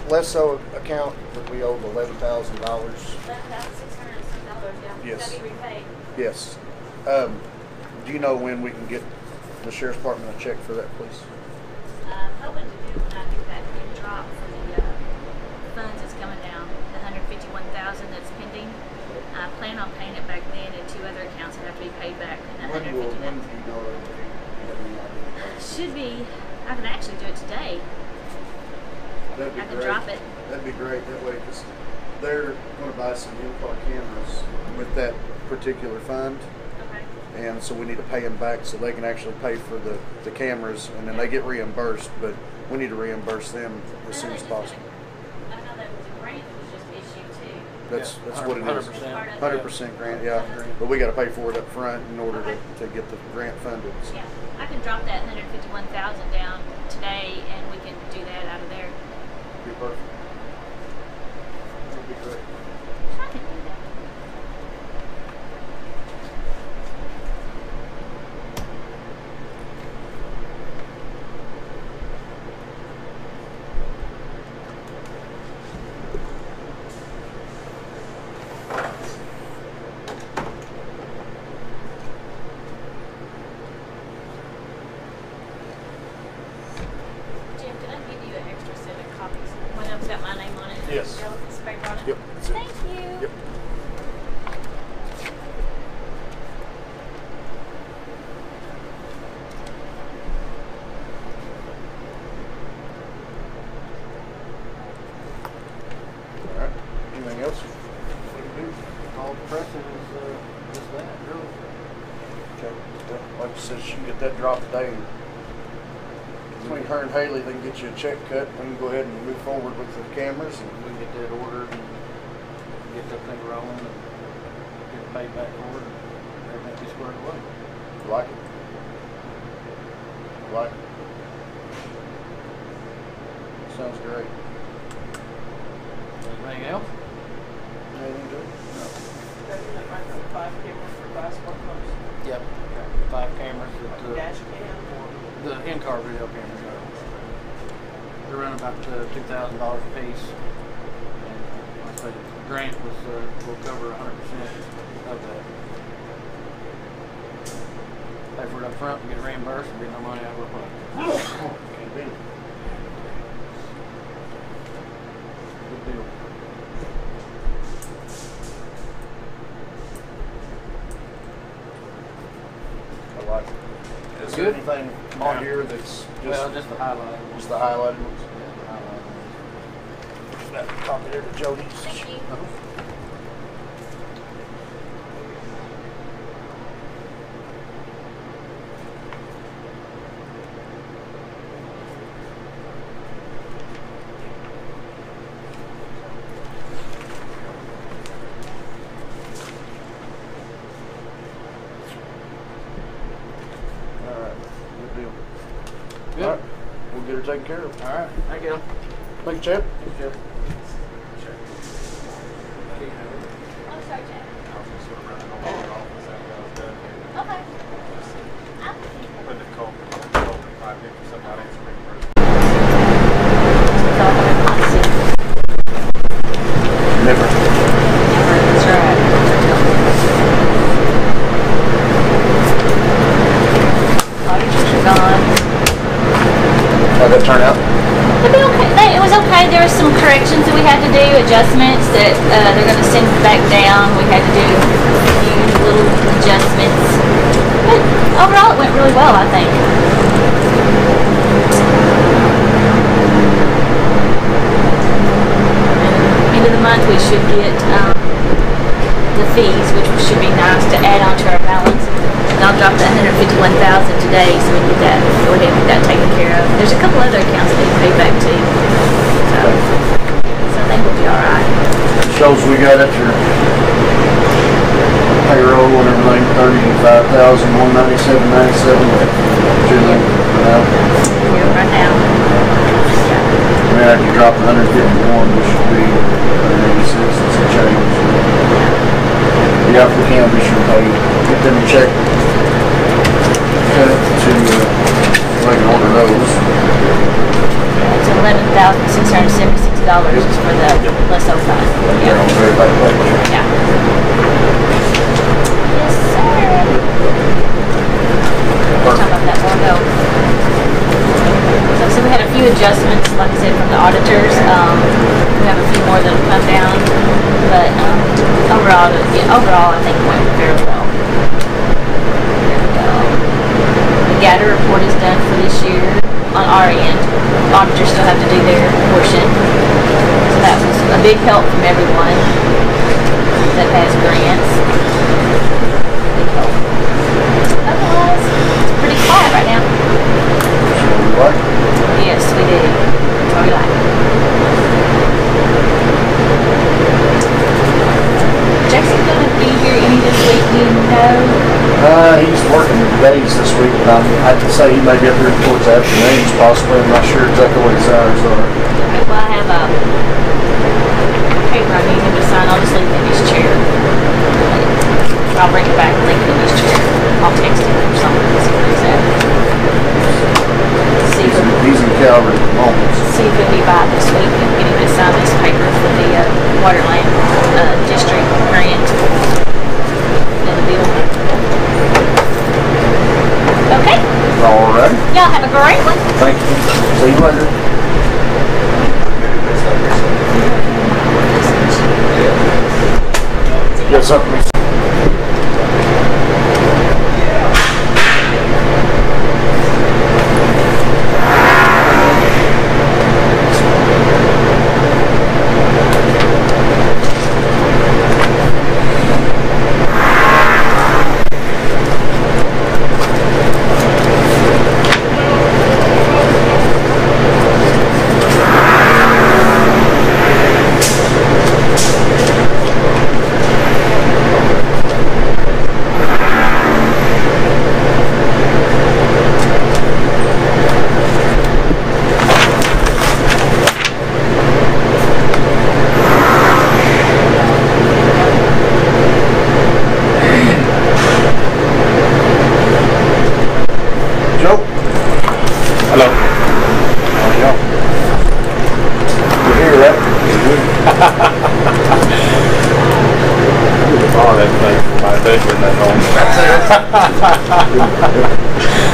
Lesso account that we owed $11,000. Yes. That'd be repaid. Yes. Do you know when we can get the sheriff's department a check for that, please? Hoping to do when I do that big drop for the funds that's coming down, the 151,000 that's pending. I plan on paying it back then, and 2 other accounts that have to be paid back. And When do you know that? Should be. I can actually do it today. That'd be I can great. drop it. That'd be great. That way, because they're going to buy some in-car cameras with that particular fund. Okay. And so we need to pay them back so they can actually pay for the cameras, and then they get reimbursed, but we need to reimburse them as soon as possible. I know that was a grant that was just issued too. That's what it is. 100%. 100% grant, yeah. But we got to pay for it up front in order to get the grant funded. So. Yeah, I can drop that 151,000 down today, and we can do that out of there. Be perfect. That'd be great. I can do that. Jim, can I give you an extra set of copies? One of them's got my name on it. and Yes. Yellow piece of paper on it. Yep. That's it. Thank you. Yep. All right. Anything else we can do? All pressing is just that, really. Okay. Well, like I said, she can get that drop today. And between her and Haley, they can get you a check cut. We can go ahead and move forward with the cameras. And We can get that ordered and get that thing rolling and get it paid back for it and everything be squared away. like it. Like it. Sounds great. Anything else? Anything to it? No. Yep. 5 cameras. Dash cam or The in-car video cameras. They're running about $2,000 a piece. And like I said, the grant will cover 100% of that. Pay for it up front and get reimbursed and be no money out of our pocket. Can't beat it. Good deal. I like it. Is there Good. anything on here that's Well, just the highlight. just the highlighted ones? Yeah, the highlight. That copy there to Jody's. Thank you. All right, good deal. Good. All right, we'll get her taken care of. All right. Thank you. Thank you, Chad. Thank you. Oh, sorry, Jack. Okay. Never. That's right. All your pictures are gone. How'd that turn out? It'll be okay. It was okay. There were some corrections that we had to do, adjustments that they're going to send back down. We had to do a few little adjustments. But overall, it went really well, I think. End of the month, we should get the fees, which should be nice to add on to our balance. And I'll drop that 151,000 today, so we can get that, go ahead and get that taken care of. There's a couple other accounts that need to pay back too. So I think we'll be all right. Shows we got at your payroll and everything, $35,197.97. Here right now. I mean, after you drop the 151, we should be 186 and some change. Yeah, if we can, we should pay, get them a check cut to, we can order those. It's $11,676 just for the less 05. They're on the very back page. Yeah. adjustments, like I said, from the auditors. We have a few more that will come down, but overall, I think it went very well. The GATR report is done for this year on our end. Auditors still have to do their portion. So that was a big help from everyone that has grants. Big help. Otherwise, it's pretty quiet right now. What? Yes, we do. That's what we like. Jackson gonna be here any this week, do you know? He's working days this week, and I have to say he may be up here towards the afternoons possibly. I'm not sure exactly what his hours are. Okay, well, I have a paper I need him to sign. I'll just leave it in his chair. I'll bring it back and leave it in his chair. I'll text him or something and see where he's at. He's in Calvert at the moment. See if he'll be by this week and get him to sign this paper for the Waterland District grant and the bill. Okay. All right. Y'all have a great one. Thank you. See you later. You got something?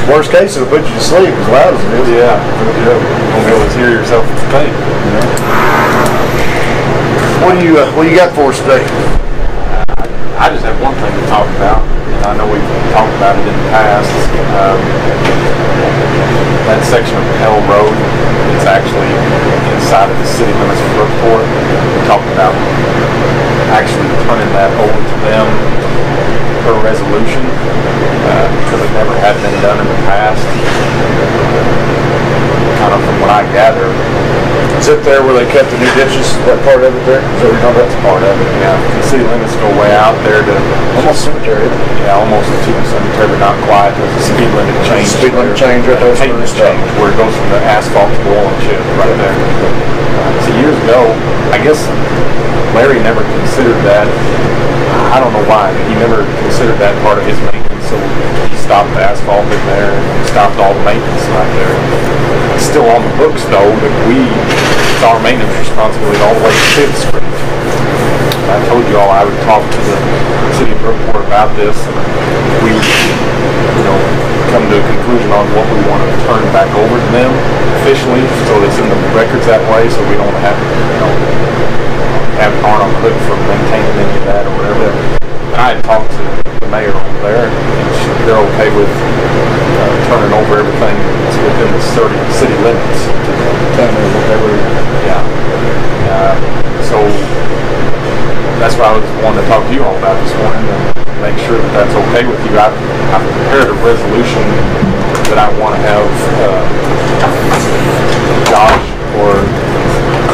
Worst case, it'll put you to sleep as loud as it is. Yeah, you won't be able to hear yourself think. What do you got for us today? I just have one thing to talk about, and I know we've talked about it in the past. That section of Pell Road, it's actually inside of the city limits of Brookport. We talked about actually turning that over to them per resolution, because it never had been done in the past. Kind of from what I gather. Is it there where they cut the new ditches? That part of it there? Is that what that's part of it? Yeah. The city limits go way out there to almost cemetery. Yeah, almost to the cemetery, but not quite. There's a speed limit change. Speed limit change right there. Pavement change where it goes from the asphalt to the oil and chip right there. So years ago, I guess Larry never considered that. I don't know why. He never considered that part of his maintenance, so he stopped the asphalt in there and stopped all the maintenance right there. It's still on the books though that it's our maintenance responsibility all the way to the street. I told you all I would talk to the city of Brookport about this, and we would, come to a conclusion on what we want to turn back over to them officially, so it's in the records that way, so we don't have to, have Arn on the hook for maintaining any of that or whatever. And I had talked to the mayor over there, and they're okay with turning over everything that's within the city limits. Yeah. So that's what I was wanting to talk to you all about this morning, and make sure that that's okay with you. I've prepared a resolution that I want to have Josh or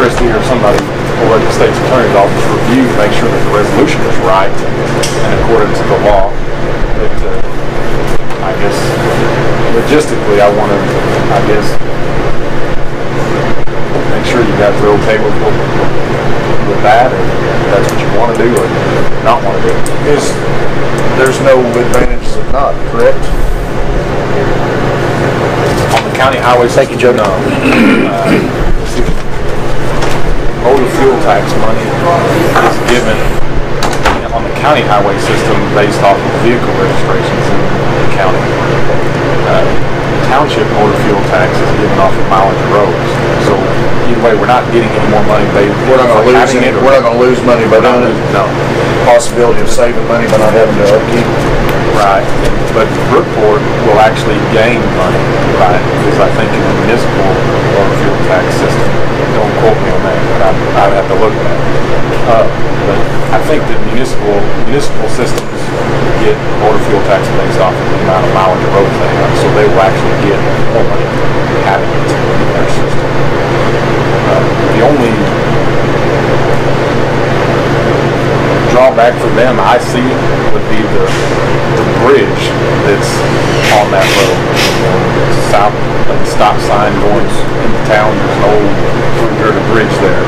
Christie or somebody over at the state's attorney's office review to make sure that the resolution is right and according to the law. But I guess logistically I want to, make sure you guys are okay with that, or if that's what you want to do or not want to do. There's no advantages of not, correct? On the county highway system, thank you, Joe. No. Motor fuel tax money is given on the county highway system based off of vehicle registrations in the county. Township motor fuel tax is given off of mileage of roads. So either way, we're not getting any more money. We're not going to lose having any, it, or we're not going to lose money by doing it. No. Possibility of saving money by not having to upkeep. Right. But Brookport will actually gain money, right? Because I think in the municipal motor fuel tax system, don't quote me on that, but I'd have to look at that. But I think that municipal systems get motor fuel tax based off of the amount of mileage of road they have, so they will actually get more money having it in their system. The only drawback for them I see would be the bridge that's on that road. South of the stop sign going into town, there's an old through-girder bridge there.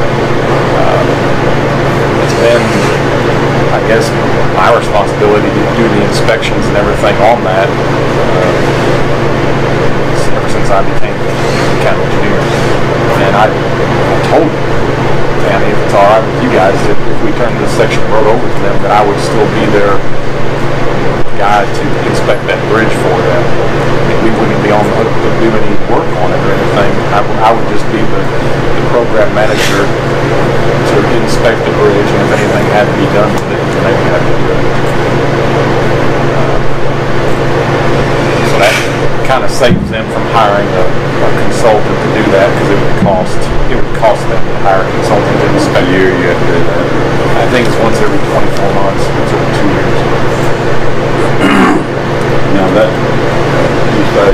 It's been, I guess, my responsibility to do the inspections and everything on that ever since I became county engineer. And I told Tammy, if it's all right with you guys, if we turn this section of road over to them, that I would still be their guy to inspect that bridge for them. And we wouldn't be on the hook to do any work on it or anything. I would just be the program manager to inspect the bridge, and if anything had to be done with it, then they would have to do it. So that kind of saves them from hiring a consultant to do that, because it would cost them to hire a consultant to inspect. You have to do that. I think it's once every 24 months. It's every 2 years. Now that, you say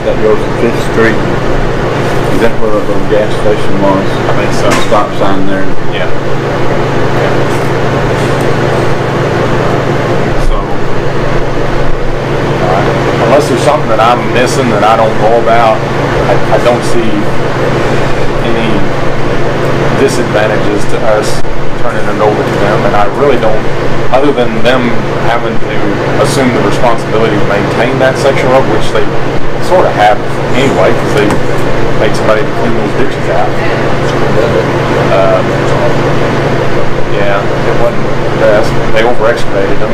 that goes to 5th Street. Is that where the little gas station was? I think so. Stop sign there. Yeah. So, unless there's something that I'm missing that I don't know about, I don't see any disadvantages to us turning it over to them, and I really don't, other than them having to assume the responsibility to maintain that section road, which they sort of have anyway, because they paid somebody to clean those ditches out. Yeah, it wasn't the best. They over-excavated them.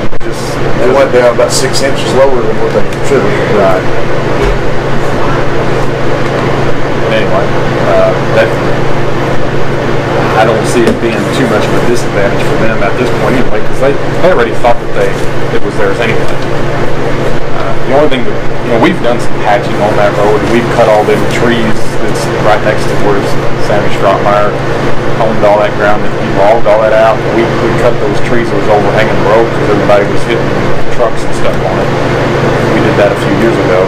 They went down about 6 inches lower than what they should have. Right. Anyway, I don't see it being too much of a disadvantage for them at this point anyway, because they already thought that it was theirs anyway. The only thing that, we've done some patching on that road. We've cut all them trees that's right next to where Sammy Strottmeyer owned all that ground, that he logged all that out. We cut those trees that was overhanging the road because everybody was hitting trucks and stuff on it. We did that a few years ago.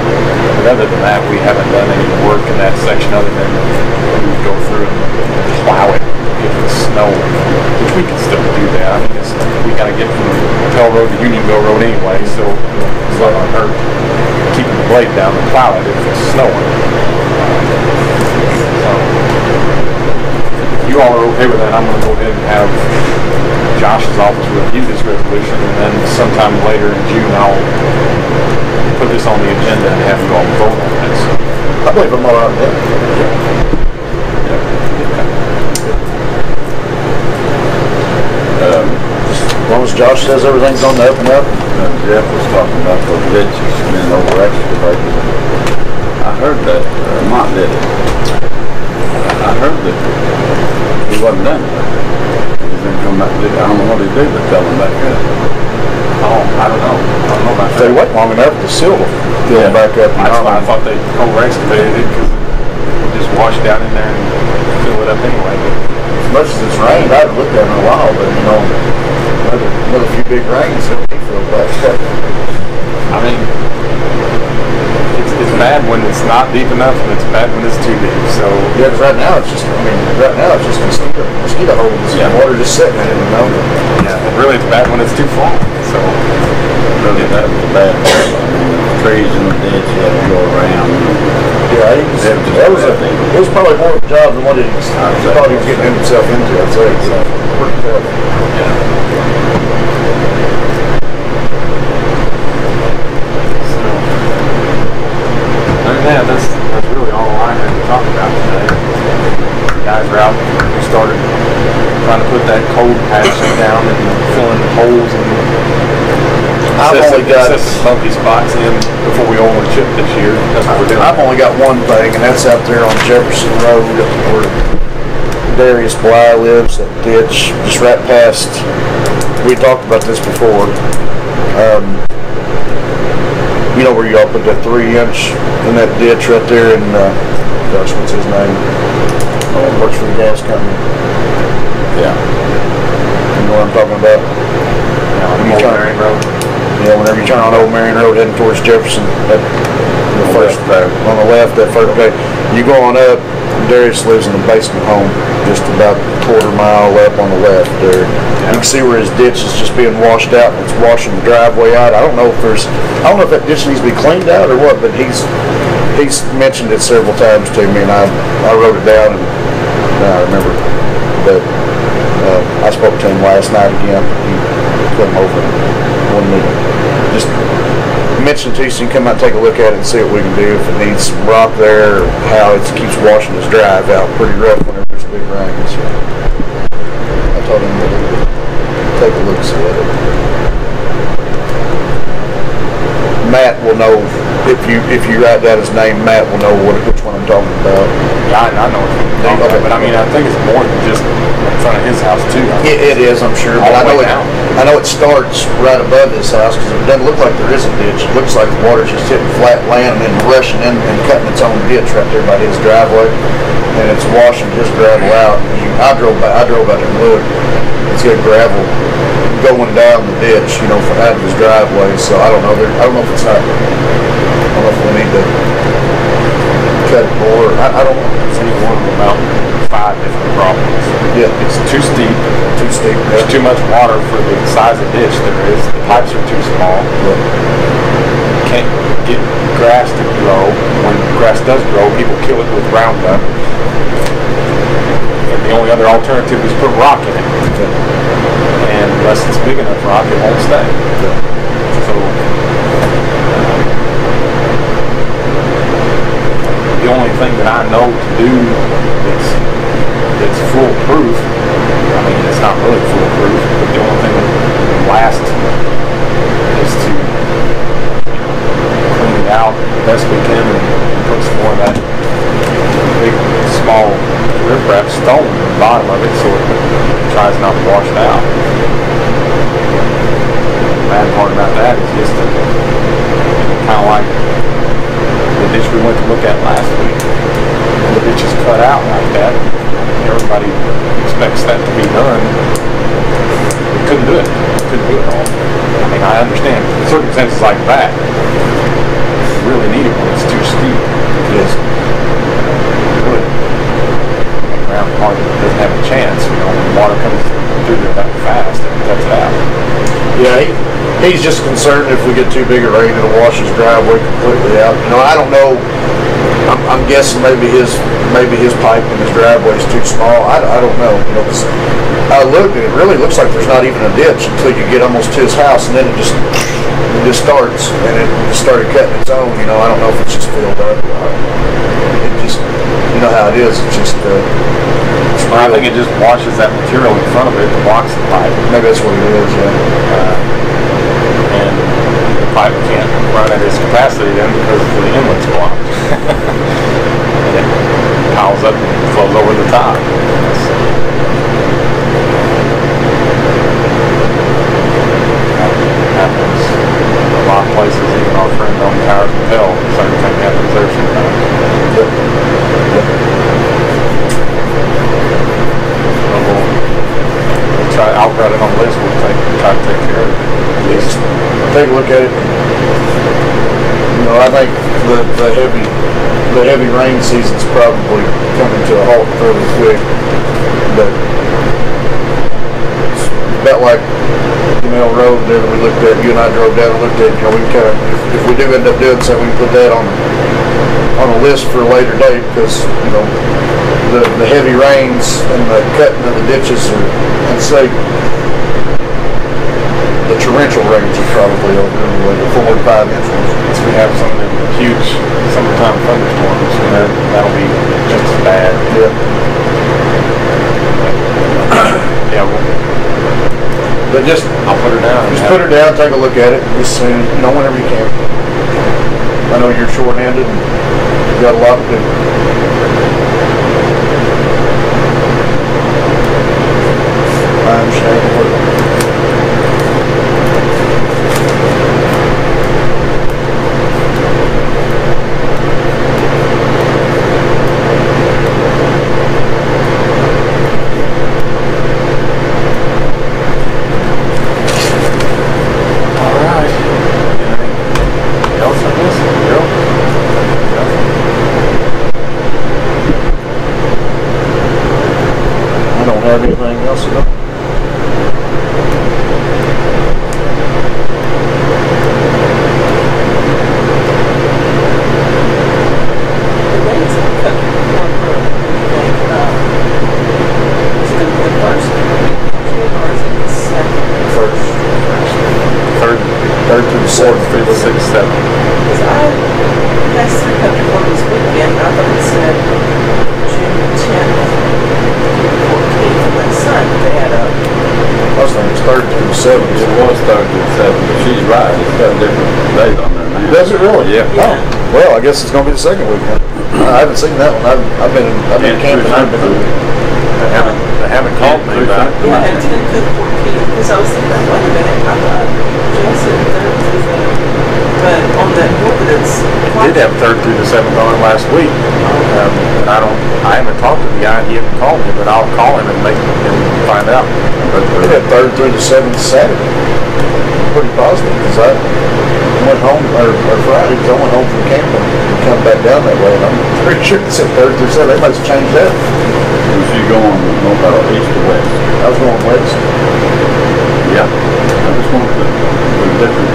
But other than that, we haven't done any work in that section other than we go through and plow it if it's snowing, which we can still do that. I mean, we gotta get from Pell Road to Unionville Road anyway, so it's not gonna hurt keeping the blade down and plow it if it's snowing. So, if you all are okay with that, I'm gonna go ahead and have Josh's office review this resolution, and then sometime later in June I'll put this on the agenda and have you all vote on this. I believe I'm all right with that. As long as Josh says everything's on the up and up. Jeff was talking about those ditches being over-excavated. I heard that Mott did it. I heard that he wasn't done. He's going to come back. I don't know what he did, but tell him back up. Oh, I don't know. I don't know about that. They wait long enough to seal them back up. That's why I thought they over-excavated it, because it just washed down in there and fill it up anyway. As much as it's rained, I haven't looked at it in a while, but another few big rains, it'll be filled back up. I mean, it's bad when it's not deep enough, and it's bad when it's too deep. So yeah, because right now it's just mosquito holes. Yeah, water just sitting in it, Yeah, and really it's bad when it's too far. So really, that was bad. Trees in the ditch, you had to go around. Yeah, it was probably more of a job than what he thought he was getting himself into. I'd say it's pretty tough. Yeah. Yeah, that's really all I had to talk about today. The guys were out. We started trying to put that cold patch down and filling the holes and only got set some bumpy spots in before we oil and chip this year. That's what we're doing. I've only got one thing, and that's out there on Jefferson Road where Darius Bly lives. That ditch just right past. We talked about this before. You know where y'all put that 3-inch in that ditch right there, and gosh, what's his name? Works for the gas company. Yeah. You know what I'm talking about? Old Marion Road. Yeah, whenever you turn on Old Marion Road heading towards Jefferson, that the first on the left, that first okay, you go on up. Darius lives in a basement home, just about a quarter-mile up on the left there. You can see where his ditch is just being washed out, and it's washing the driveway out. I don't know if that ditch needs to be cleaned out or what, but he's mentioned it several times to me, and I wrote it down, and now I remember. But I spoke to him last night again. He come over and wanted me to just mention to you so you can come out and take a look at it and see what we can do, if it needs some rock there, or how it keeps washing his drive out pretty rough whenever there's big rains. So I told him that we would take a look at it. Matt will know, if you write down his name, Matt will know which one I'm talking about. Yeah, I know what you're talking about, but I mean, I think it's more than just in front of his house too. It is, I'm sure, but I know it starts right above his house, because it doesn't look like there is a ditch. It looks like the water's just hitting flat land and then rushing in and cutting its own ditch right there by his driveway, and it's washing his gravel out. I drove out there and looked. It's got gravel going down the ditch, from out of his driveway. So I don't know. I don't know if we need to cut it more. I don't know. It's any one of about 5 different problems. Yeah. It's too steep. There's Yeah. too much water for the size of ditch there is. The pipes are too small. Yeah. You can't get grass to grow. When grass does grow, people kill it with Roundup. And the only other alternative is put rock in it. And unless it's big enough rock, it won't stay. So the only thing that I know to do that's foolproof, I mean, it's not really foolproof, but the only thing that will last is to clean it out the best we can and put some more of that big, small riprap stone in the bottom of it so it tries not to wash it out. The bad part about that is just kind of like the ditch we went to look at last week. When the ditch is cut out like that, everybody expects that to be done. We couldn't do it. We couldn't do it all. I mean, I understand circumstances like that. You really need it when it's too steep. Because really, the ground part doesn't have a chance. When water comes through there that fast, it cuts it out. Yeah, he's just concerned if we get too big a rain, it'll wash his driveway completely out. I don't know. I'm guessing maybe his pipe in his driveway is too small. I don't know. 'Cause I looked and it really looks like there's not even a ditch until you get almost to his house, and then it just starts, and it just started cutting its own. I don't know if it's just filled up. It just, how it is. It's just. I think it just washes that material in front of it and blocks the pipe. Maybe that's what it is. Yeah. And the pipe can't run at its capacity then because the inlet's blocked. And it piles up and flows over the top. That happens a lot of places, even our friend on Towers and Hill. The same thing happens there sometimes. I'll write it on the list. We'll try to take care of it. At least take a look at it. I think the heavy rain season's probably coming to a halt fairly quick. But it's about like Canal Road there that we looked at. You and I drove down and looked at. We kind of, if we do end up doing something, we can put that on a list for a later date, because the heavy rains and the cutting of the ditches are, I'd say, the torrential rains are probably over anyway, the 4 and 5 inch ones. Once we have some of the huge summertime thunderstorms, that'll be just as bad. Yeah. Yeah, But just, I'll put her down. just put her down, take a look at it, as soon, whenever you can. I know you're short-handed and you got a lot to do. I understand completely. Have anything else to go? Third through the fourth, fifth, sixth, seventh. Because I passed through Country Club this weekend, and I thought it said June 10th through 14th, and my son, they had a... I was thinking it's third through the seventh. It was third to the seventh, but she's right. It's got different days on there now. Does it really? Yeah. Oh, well, I guess it's going to be the second weekend. I haven't seen that one. I've been camping. They haven't called me about it. Yeah, and 10 through 14th, because I was thinking, wait a minute, I thought Jason third through the... But on that book, it's... We did have third through the seventh on it last week. I haven't talked to the guy. He hasn't called me, but I'll call him and find out. But we had third through the seventh Saturday. Pretty positive, because I went home, or Friday, because I went home from camping and come back down that way, and I'm pretty sure it said third through seventh. They must have changed that. Was you going north or east or west? I was going west. Yeah. I just wanted to do different.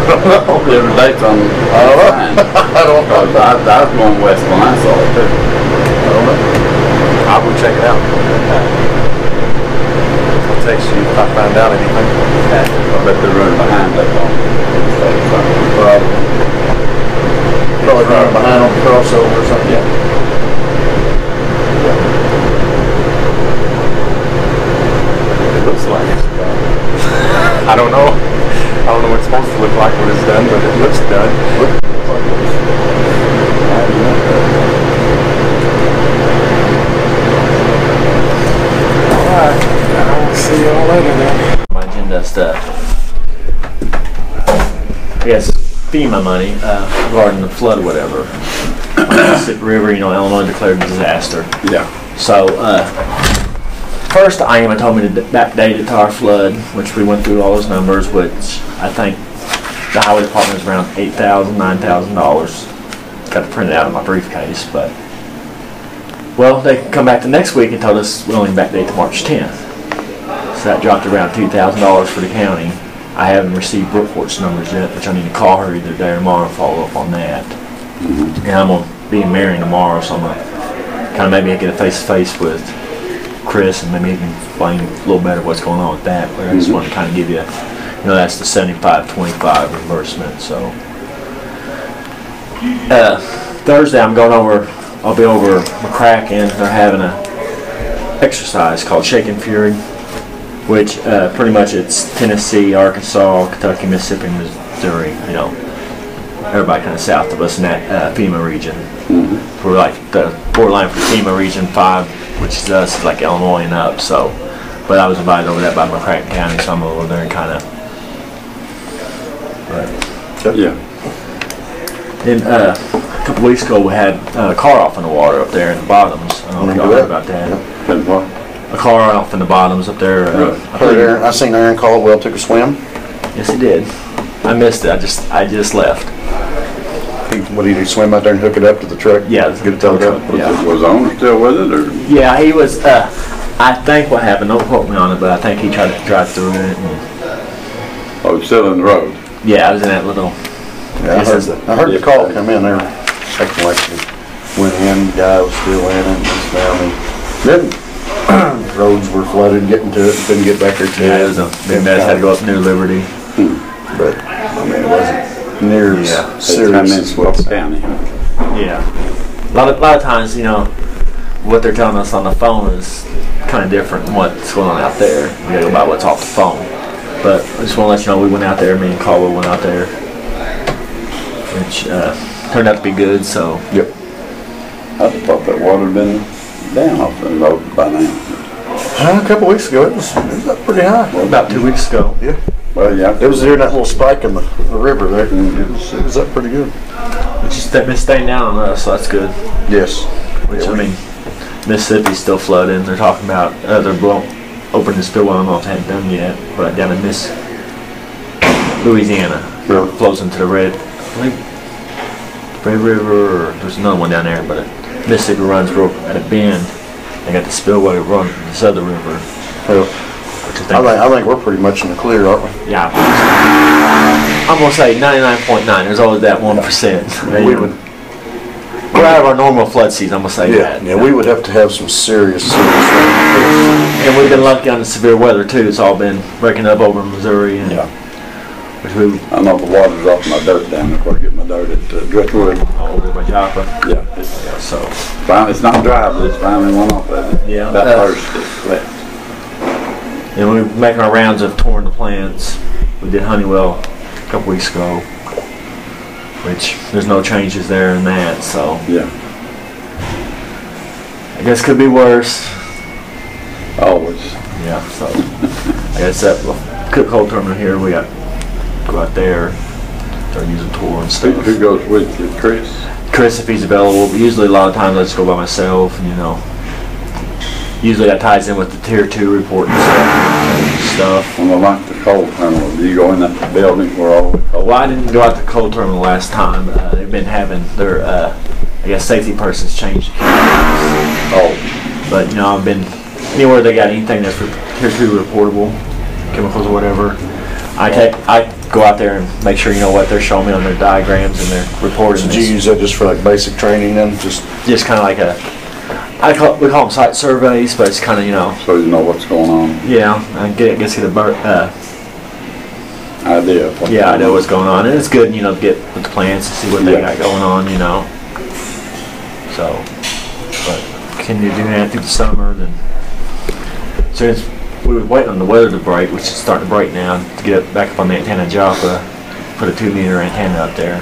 Different dates on I don't know. I don't know. I was going west when I saw it too. I don't know. I will check it out. I'll text you if I find out anything. I bet they're running behind that one. Probably running behind on the crossover or something. Yeah. It looks like it. I don't know. I don't know what it's supposed to look like when it's done, but it looks done. Alright, I'll see you all later then. My agenda stuff. I guess FEMA money regarding the flood or whatever. Mississippi River, Illinois declared a disaster. Yeah. So, first IEMA told me to backdate it to our flood, which we went through all those numbers, which I think the highway department is around $8,000, $9,000. Got to print it out in my briefcase, but well, they come back the next week and told us we only backdate to March 10th. So that dropped around $2,000 for the county. I haven't received Brookport's numbers yet, which I need to call her either today or tomorrow and follow up on that. And I'm going to be in Marion tomorrow, so I'm going to kind of maybe get a face-to-face with Chris and maybe he can explain a little better what's going on with that. But I just want to kind of give you, that's the 75-25 reimbursement. So Thursday I'll be over McCracken. They're having a exercise called Shaking Fury, which pretty much it's Tennessee, Arkansas, Kentucky, Mississippi, Missouri, everybody kind of south of us in that FEMA region. We're like the borderline for FEMA region 5, which is us, like Illinois and up. So, but I was invited over that by McCracken County, so I'm over there and kind of. Yeah. Then a couple weeks ago we had a car off in the water up there in the bottoms. I don't know if y'all heard about that. A car off in the bottoms up there. I seen Aaron Caldwell took a swim. Yes, he did. I missed it. I just left. What did he swim out there and hook it up to the truck? Yeah, get it towed up. Yeah. Was the owner still with it, or? Yeah, he was. I think what happened. Don't quote me on it, but I think he tried to drive through it. Oh, he's still in the road. Yeah, I was in that little. Yeah, I heard the call come in there. Actually went in. The guy was still in it. Then roads were flooded. Getting to it, couldn't get back there. Yeah, it was a big mess. Had to go up New Liberty. But I mean, it wasn't near as serious as what's County. Yeah, a lot of times, what they're telling us on the phone is kind of different than what's going on out there. We gotta go by what's off the phone. But I just want to let you know we went out there. Me and Caldwell went out there, which turned out to be good. So. Yep. I thought that water had been down off the road by now. A couple weeks ago, it was up pretty high. Well, about 2 weeks ago. Yeah. Well, yeah. It was near that little spike in the river there. It was up pretty good. But just been staying down on us, so that's good. Yes. Which, I mean, Mississippi's still flooding. They're talking about they're opening the spillway. I don't know if they haven't done yet, but down in Louisiana, flows into the Red River, or there's another one down there, but Mississippi runs at a bend. They got the spillway run from this other river. Well, I think we're pretty much in the clear, aren't we? Yeah. I'm gonna say 99.9. There's always that 1%. We're out of our normal flood season. I'm gonna say that. Yeah, we would have to have some serious rain. And we've been lucky on the severe weather too. It's all been breaking up over Missouri. And I know the water's off my dirt down there. Where I get my dirt at Driftwood. Over by Joppa. Yeah. So finally, it's not dry, but it's finally one off of it. Yeah. That first is left. And we're making our rounds of touring the plants. We did Honeywell a couple weeks ago, which there's no changes there in that. So yeah. I guess could be worse. Always. Yeah. So I guess that Cook Coal Terminal here. We got to go out there. Start using tour and stuff. Who goes with you, Chris? Chris, if he's available. But usually, a lot of times I just go by myself. And, usually that ties in with the Tier 2 report and stuff. When I like the coal terminal, do you go in that building where all the coal? Well, I didn't go out to the coal terminal last time. They've been having their, I guess, safety persons change. But I've been anywhere they got anything that's Tier 2 reportable, chemicals or whatever. I go out there and make sure what they're showing me on their diagrams and their reporting. Did you use that just for like basic training then? Just kind of like we call them site surveys, but it's kind of so you know what's going on. Yeah, I get a idea. I know what's going on, and it's good to get with the plants and see what they got going on. So, but can you do that through the summer? Then since we were waiting on the weather to break, which is starting to break now, to get it back up on the antenna Joppa, put a 2-meter antenna up there.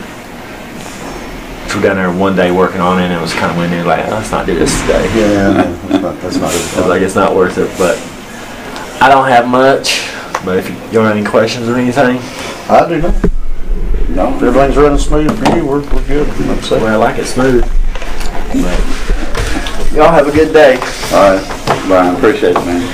We're down there one day working on it, and it was kind of windy. Like, let's not do this today. Yeah, that's not it. Like, it's not worth it. But I don't have much. But if you don't have any questions or anything, I do not. No, if everything's running smooth for you, we're good. Well, I like it smooth. But y'all have a good day. All right, Brian. Appreciate it, man.